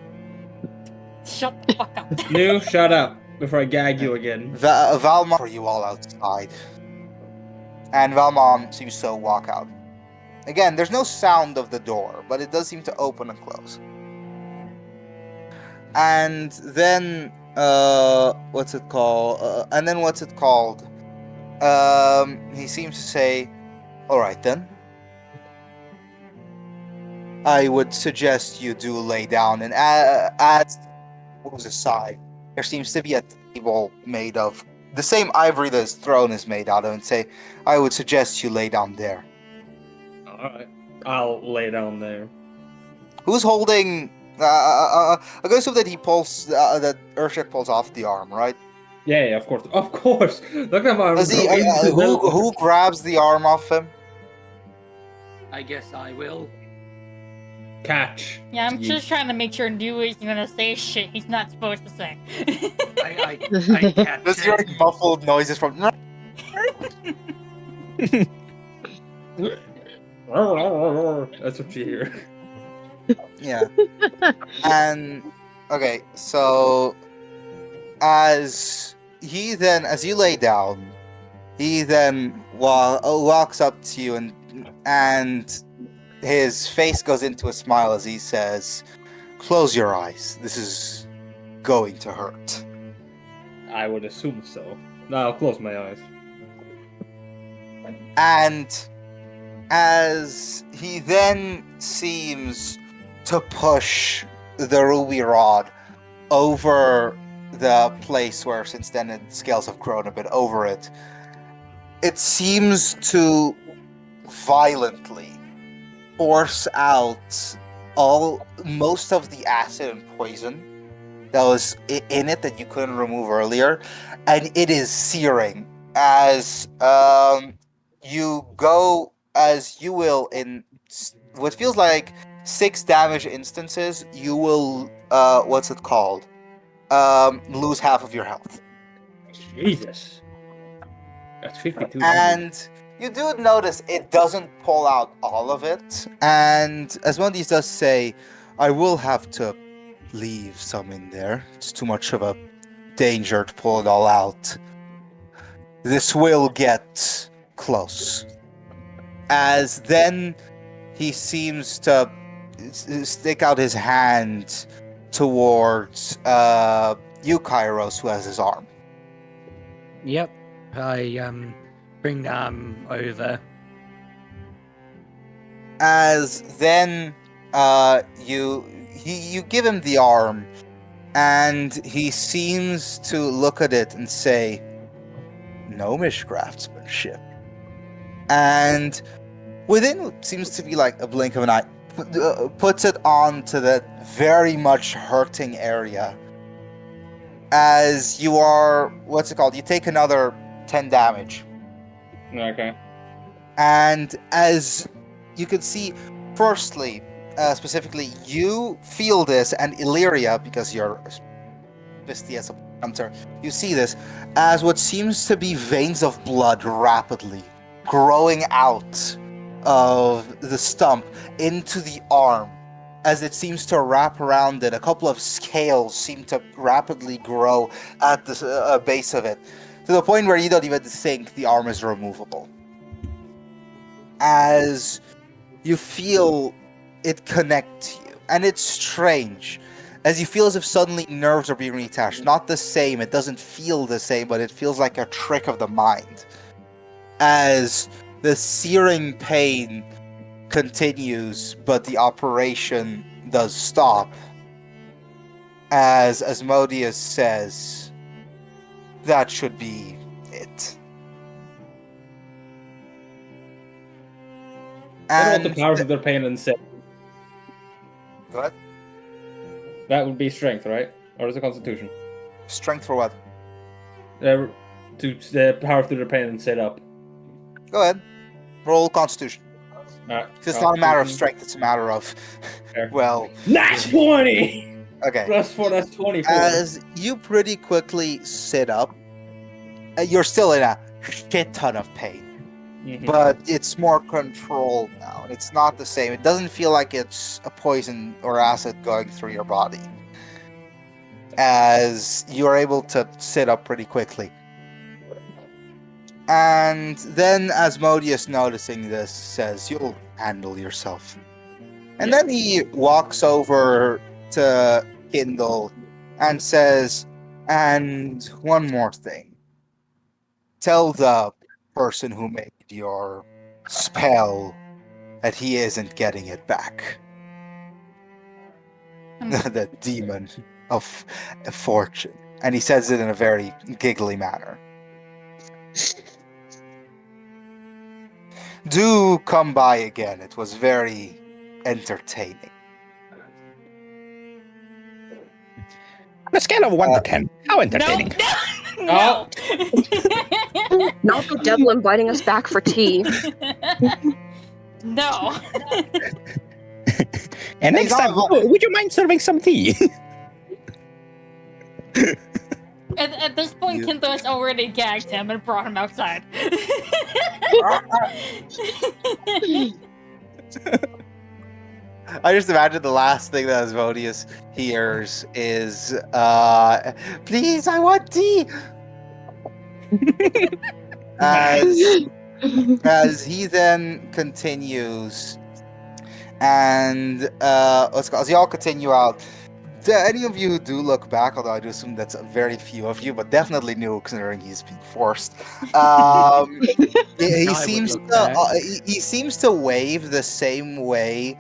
Shut the fuck up. No, shut up. Before I gag you again. Valmon for you all outside. And Valmon seems to walk out. Again, there's no sound of the door, but it does seem to open and close. And then, what's it called? He seems to say, all right then. I would suggest you do lay down. And as moves aside, there seems to be a table made of the same ivory that his throne is made out of, and say, I would suggest you lay down there. Alright. I'll lay down there. Who's holding... I guess that he pulls... that Urshik pulls off the arm, right? Yeah, of course. Of course! Look at my Does he, who grabs the arm off him? I guess I will. Catch. Yeah, I'm just trying to make sure New is gonna say shit he's not supposed to say. I catch Does he like muffled noises from... That's what you hear. Yeah. And okay, so as you lay down, he then walks up to you and his face goes into a smile as he says, "Close your eyes. This is going to hurt." I would assume so. No, I'll close my eyes. And as he then seems to push the ruby rod over the place where since then the scales have grown a bit over it, it seems to violently force out most of the acid and poison that was in it that you couldn't remove earlier, and it is searing as you go as you will in what feels like 6 damage instances. You will lose half of your health. Jesus, that's 52. And you do notice it doesn't pull out all of it, and Asmodeus does say, I will have to leave some in there. It's too much of a danger to pull it all out. This will get close. As then he seems to stick out his hand towards you, Kairos, who has his arm. Yep. I bring the arm over. As then you give him the arm, and he seems to look at it and say, gnomish craftsmanship. And within what seems to be like a blink of an eye, puts it onto that very much hurting area. As you are, you take another 10 damage. Okay. And as you can see, firstly, specifically, you feel this, and Illyria, because you're Visty as a hunter, you see this as what seems to be veins of blood rapidly growing out of the stump into the arm. As it seems to wrap around it, a couple of scales seem to rapidly grow at the base of it, to the point where you don't even think the arm is removable. As you feel it connect to you, and it's strange, as you feel as if suddenly nerves are being reattached. Not the same, it doesn't feel the same, but it feels like a trick of the mind. As the searing pain continues, but the operation does stop. As Asmodeus says, that should be it. And what the powers of their pain and sin? Go ahead. That would be strength, right? Or is it constitution? Strength for what? To the power through their pain and set up. Go ahead. Roll Constitution. Alright. It's not a matter of strength, it's a matter of, well... Nat 20! Okay. Plus 4, that's 24. As you pretty quickly sit up, you're still in a shit ton of pain. But it's more controlled now. It's not the same. It doesn't feel like it's a poison or acid going through your body. as you are able to sit up pretty quickly. And then Asmodeus, noticing this, says, "You'll handle yourself." And then he walks over to Kindle and says, "And one more thing. Tell the person who made your spell that he isn't getting it back." The demon of fortune. And he says it in a very giggly manner. Do come by again. It was very entertaining. On a scale of 1 to 10, how entertaining? No. Not the devil inviting us back for tea. No. And next time, would you mind serving some tea? At this point, Kinto has already gagged him and brought him outside. I just imagine the last thing that Asmodeus hears is, "Please, I want tea!" As he then continues, and as y'all continue out, any of you who do look back, although I do assume that's very few of you, but definitely new considering he's being forced. He seems to wave the same way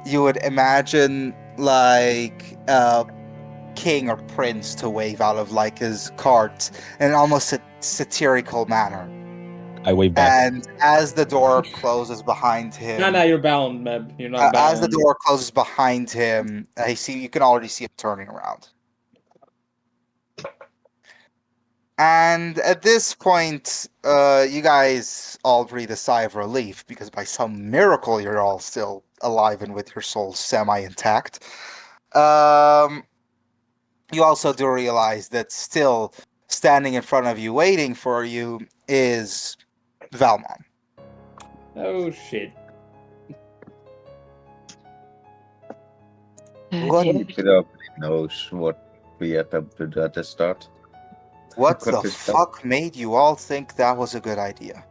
you would imagine like king or prince to wave out of like his cart in almost a satirical manner. I wave back. And as the door closes behind him, No, you're bound, Meb. You're not bound. as the door closes behind him, you can already see him turning around. And at this point, you guys all breathe a sigh of relief because by some miracle you're all still alive and with your souls semi-intact. You also do realize that still standing in front of you, waiting for you, is Valmon. Oh shit. Nobody knows what we attempted at the start. What Cut the this down. fuck made you all think that was a good idea?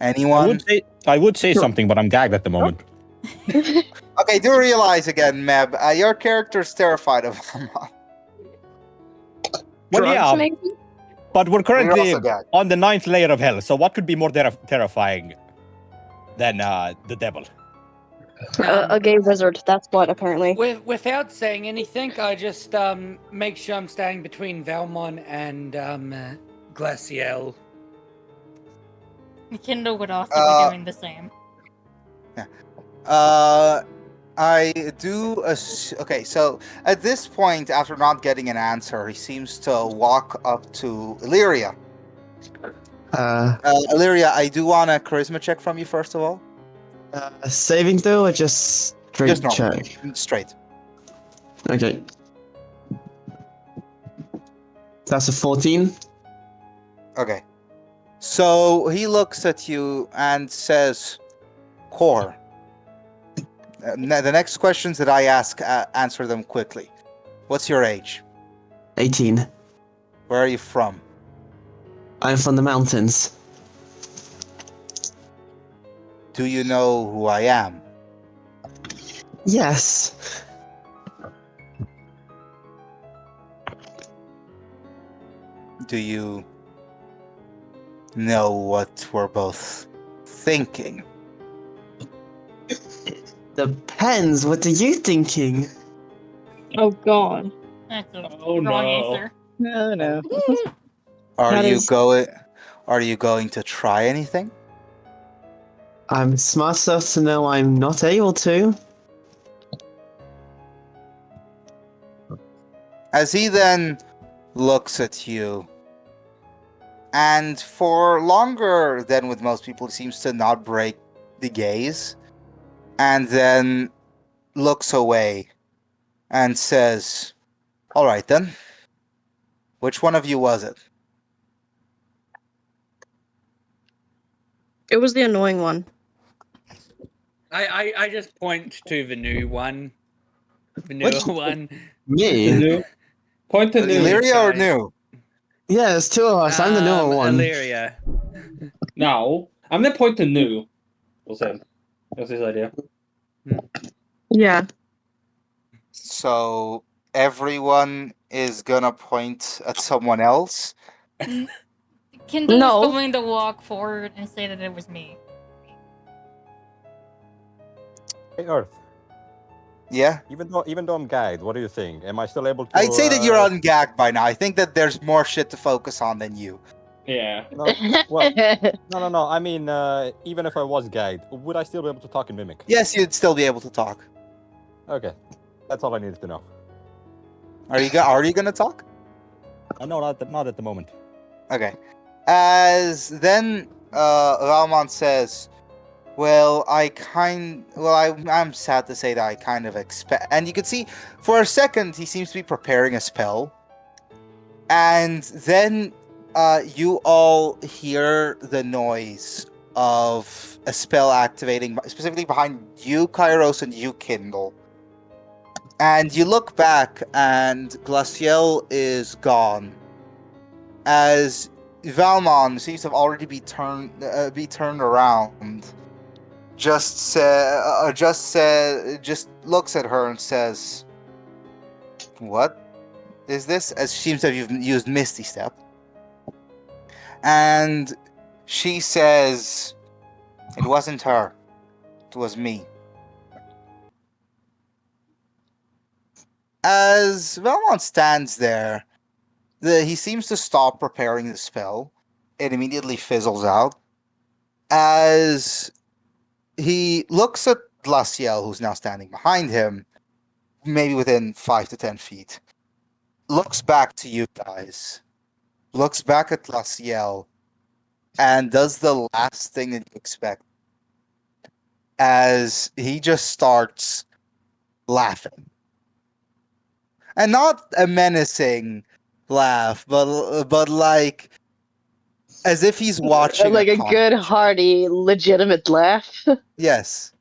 Anyone? I would say something, but I'm gagged at the moment. Okay, do realize again, Meb, your character's terrified of Valmon. Well, yeah, maybe? but we're currently also gagged. on the 9th layer of hell, so what could be more terrifying than the devil? A gay wizard, that's what, apparently. Without saying anything, I just make sure I'm standing between Valmon and Glaciel. Kindle would also be doing the same. I do. Okay, so at this point, after not getting an answer, he seems to walk up to Illyria. Illyria, I do want a charisma check from you first of all. Saving throw or just straight Just normal. check? Straight. Okay. That's a 14. Okay. So he looks at you and says, "Core. The next questions that I ask, answer them quickly. What's your age? 18. Where are you from? I'm from the mountains. Do you know who I am? Yes. Do you know what we're both thinking? Depends. What are you thinking? Oh god. That's a Oh, wrong no. answer. No. Are That you is- going to try anything? I'm smart enough to know I'm not able to. As he then looks at you, and for longer than with most people, he seems to not break the gaze, and then looks away and says, "All right then. Which one of you was it?" It was the annoying one. I just point to the new one. The What? newer one. Me? New. Point to new. Illyria or guys. new? Yeah, there's two of us. I'm the newer one. Illyria. No, I'm gonna point to new. We'll say. That's his idea. Yeah. So everyone is gonna point at someone else. Kindle No. is going to walk forward and say that it was me. Hey, Earth. Yeah. Even though I'm gagged, what do you think? Am I still able to? I'd say that you're ungagged by now. I think that there's more shit to focus on than you. Yeah. No, well, no. I mean, even if I was gagged, would I still be able to talk in mimic? Yes, you'd still be able to talk. Okay, that's all I needed to know. Are you gonna talk? No, not at the moment. Okay. As then Valmont says, I'm sad to say that I kind of expect, and you can see for a second he seems to be preparing a spell, and then you all hear the noise of a spell activating, specifically behind you, Kairos, and you, Kindle. And you look back, and Glaciel is gone, as Valmon seems to have already be turned around. Just looks at her and says, "What is this?" As she seems to have used Misty Step, and she says, "It wasn't her. It was me." As Valmont stands there, he seems to stop preparing the spell. It immediately fizzles out. As he looks at Glaciel, who's now standing behind him, maybe within 5 to 10 feet, looks back to you guys, looks back at Glaciel, and does the last thing that you expect. As he just starts laughing. And not a menacing laugh, but like as if he's watching like a comic. good, hearty, legitimate laugh. Yes,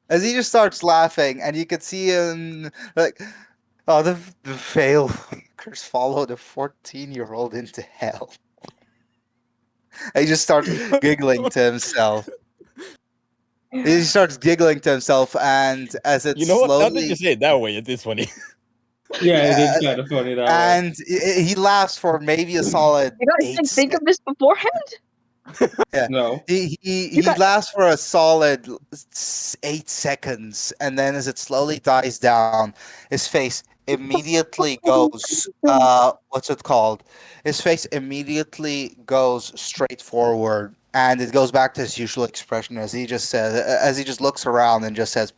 as he just starts laughing, and you can see him like, oh, the veil curse followed a 14-year-old into hell. And he just starts giggling to himself. He starts giggling to himself, and as it You know what? Now that slowly you say it that way, it is funny. Yeah, it is kind of funny that way. and he laughs for maybe a solid You guys 8 didn't think of this beforehand? Yeah. No. He laughs for a solid 8 seconds, and then as it slowly dies down, his face immediately goes what's it called? His face immediately goes straight forward, and it goes back to his usual expression as he just looks around and just says,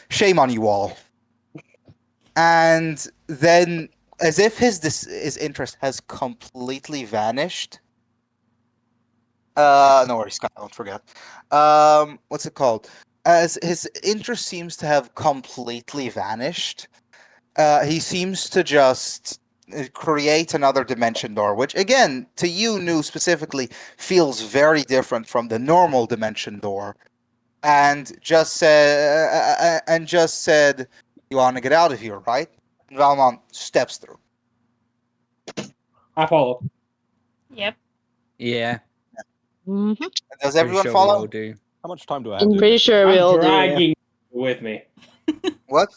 "Shame on you all." And then, as if his interest has completely vanished. No worries, Scott. Don't forget. What's it called? As his interest seems to have completely vanished, he seems to just create another dimension door, which again, to you, New specifically, feels very different from the normal dimension door, and just said, "You want to get out of here, right?" And Valmont steps through. I follow. Yep. Yeah. Mm-hmm. Does Pretty everyone sure we follow? all do. How much time do I have? I'm to pretty invest? sure we all I'm do. dragging you with me. What?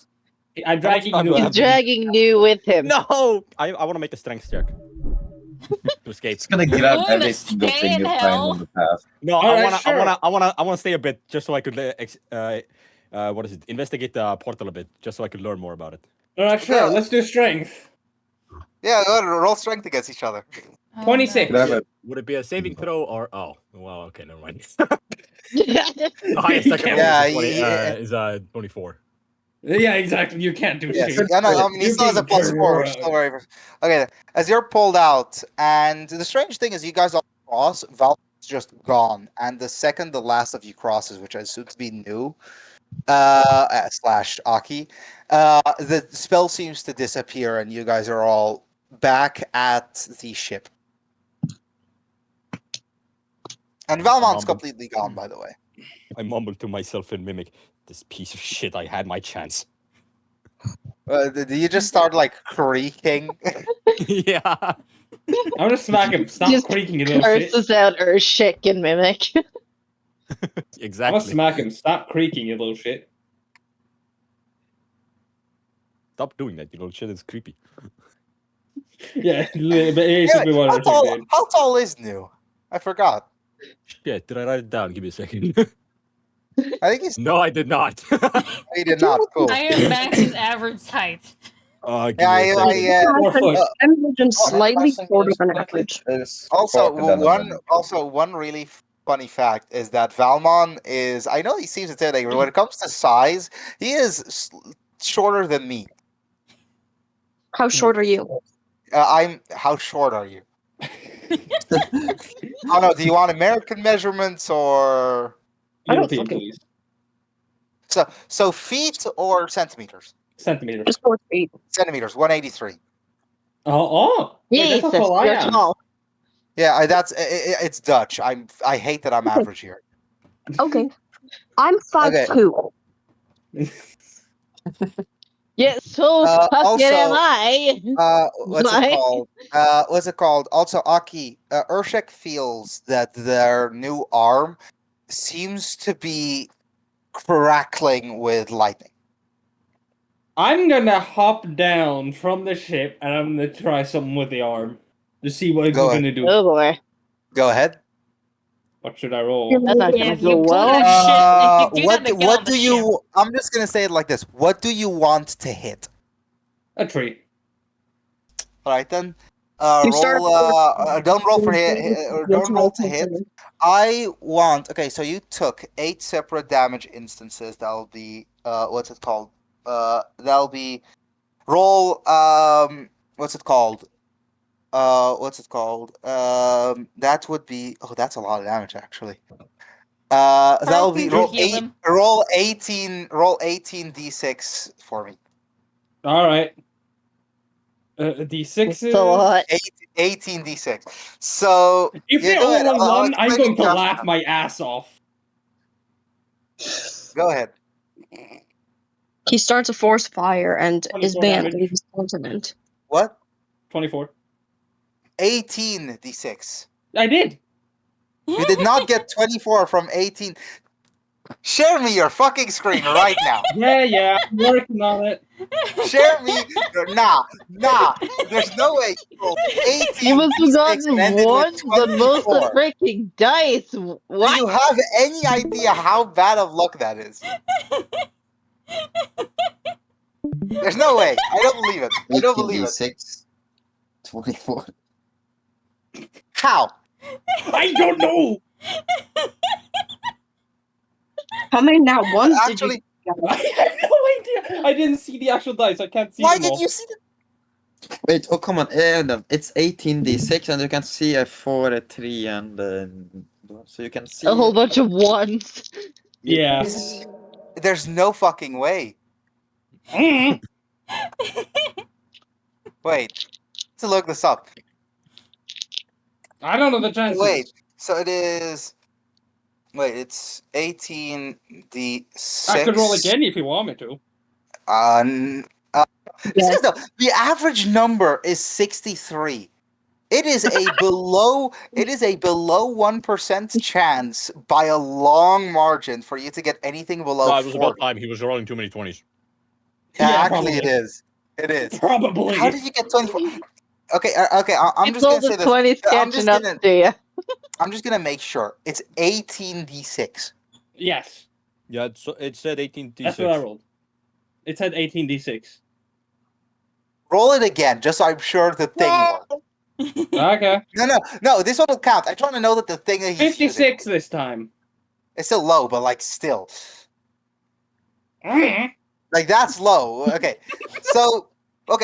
I'm dragging time you do I He's have with me. dragging you with him. No, I want to make a strength check to escape. It's gonna get out Ooh, every the single stay thing in you find hell. on the path. No, Alright, sure. I wanna stay a bit just so I could what is it? Investigate the portal a bit, just so I could learn more about it. Alright, sure. Yeah. Let's do strength. Yeah, go ahead, roll strength against each other. Oh, 26. Could I have a Would it be a saving throw or well, okay, never mind. Yeah. The highest I can Yeah, roll is 24. Yeah, exactly. You can't do Yes. shit. Yeah, no, I mean, he You still has a can plus turn 4, which is around. still very. Okay, as you're pulled out, and the strange thing is, you guys all cross. Val's just gone, and the second the last of you crosses, which I assume to be New, slash Aki, the spell seems to disappear, and you guys are all back at the ship. And Valmont's completely gone, by the way. I mumbled to myself in Mimic, this piece of shit, I had my chance. Do you just start like creaking? Yeah. I'm gonna smack him. Stop Just creaking, you little shit. curses out Urshik and Mimic. I'm Exactly. gonna smack him. Stop creaking, you little shit. Stop doing that, you little shit, it's creepy. Yeah, basically what how, Urshik did. how tall is New? I forgot. Shit, did I write it down? Give me a second. I think he's. No, I did not. He did not. Cool. I am Max's average height. Give Yeah, me a second. 4 foot. I'm slightly shorter than average. Also, shorter than one really funny fact is that Valmon is. I know he seems intimidating, but when it comes to size, he is shorter than me. How short are you? I'm. How short are you? I don't know. Do you want American measurements or European, please. so feet or centimeters? Centimeters. Just 4 feet. Centimeters. 183. Oh, wait, that's Jesus, how tall I you're am. tall. Yeah, it's Dutch. I hate that I'm average here. Okay. I'm 5'2". Yeah, so fucking am I. What's Like- it called? What's it called? Also, Aki, Urshek feels that their new arm seems to be crackling with lightning. I'm gonna hop down from the ship and I'm gonna try something with the arm to see what it's Go gonna do. Oh boy. Go ahead. What should I roll? That's not Yeah, gonna if you go pull well. that shit, if you do that to get what on do the you? I'm just gonna say it like this. What do you want to hit? A tree. All right then. You start Roll. Don't roll for hit. Or don't roll to hit. I want. Okay, so you took 8 separate damage instances. That'll be. What's it called? That'll be. Roll. What's it called? What's it called? That would be. Oh, that's a lot of damage actually. That'll be Can you roll heal 8. him? Roll 18. Roll 18 d6 for me. All right. D6 It's a lot. 18 d6. So If yeah, they go all ahead. on I'll one, I'm explain going it to just laugh now. my ass off. Go ahead. He starts a forest fire and is 24 banned damage. in his continent. What? 24. 18 d6. I did. You did not get 24 from 18. Share me your fucking screen right now. Yeah, I'm working on it. Share me. Nah. There's no way. You rolled 18 You must have d6 gotten and ended one with the most 24. freaking dice. Do What? you have any idea how bad of luck that is? There's no way. I don't believe it. I don't believe it. 6, 24. How? I don't know. How many now ones Actually, did you I have no idea. I didn't see the actual dice. I can't see why them all. did you see the Wait, oh come on, no, it's 18d6 and you can see a 4, a 3 and so you can see A whole bunch of ones. Yeah. There's no fucking way. Mm. Wait. To look this up. I don't know the chances. Wait. So it is. Wait, it's 18d6. I could roll again if you want me to. This is the average number is 63. It is a below 1% chance by a long margin for you to get anything below No, it was 40. about time. He was rolling too many 20s. Yeah, Yeah, actually, probably. it is. It is. Probably. How did you get 24? Okay, I'm It's just all gonna say the this. 20s I'm just catching up gonna, to you. I'm just gonna make sure it's 18d6. Yes. Yeah, it said 18d6. That's what I rolled. It said 18d6. Roll it again, just so I'm sure the thing worked. Okay. No. This one will count. I trying to know that the thing that he's using. 56 this time. It's still low, but like still. Mm. Like that's low. Okay. So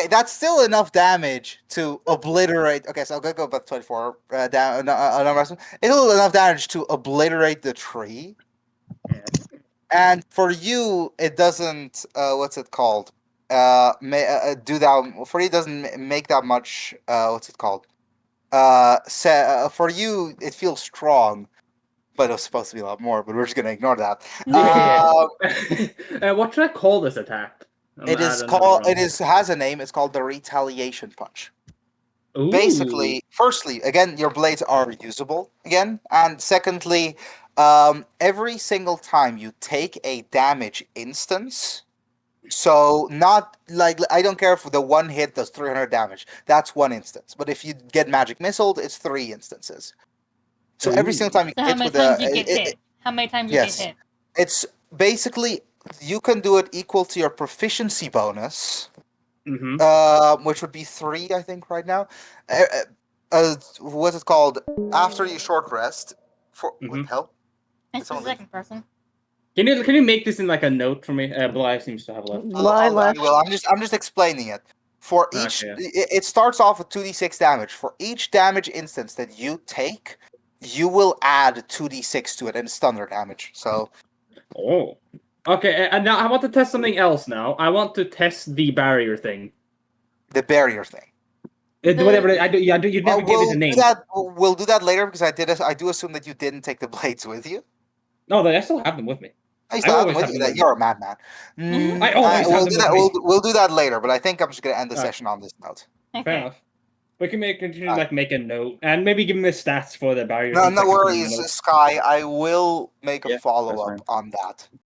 that's still enough damage to obliterate. Okay, so I'll go back to 24. Down. It's enough damage to obliterate the tree. And for you, it doesn't. What's it called? Do that for you. It doesn't make that much. What's it called? For you, it feels strong. but it was supposed to be a lot more. But we're just gonna ignore that. What should I call this attack? It is called. Has a name. It's called the Retaliation Punch. Basically, firstly, again, your blades are usable again, and secondly, every single time you take a damage instance, so not like I don't care if the one hit does 300 damage. That's one instance. But if you get magic missiled, it's 3 instances. So every single time you So how hit many with times you get hit? How many times you yes, get hit? it's basically you can do it equal to your proficiency bonus. Which would be 3, I think, right now. What's it called? After you short rest. For what the hell? It's the second person. Can you make this in like a note for me? Bly seems to have left. I will. I'm just explaining it. For each, Okay. it starts off with 2d6 damage. For each damage instance that you take, you will add 2d6 to it, and it's thunder damage. So. Oh. Okay, and now I want to test something else. Now I want to test the barrier thing. The barrier thing. Whatever I do, yeah, you never gave it a name. We'll do that later because I do assume that you didn't take the blades with you. No, I still have them with me. I still have them with you. You're a madman. I always have them with me. We'll do that later, but I think I'm just gonna end the session on this note. Fair enough. We can continue make a note and maybe give him the stats for the barrier. No worries, Sky. I will make a follow up on that.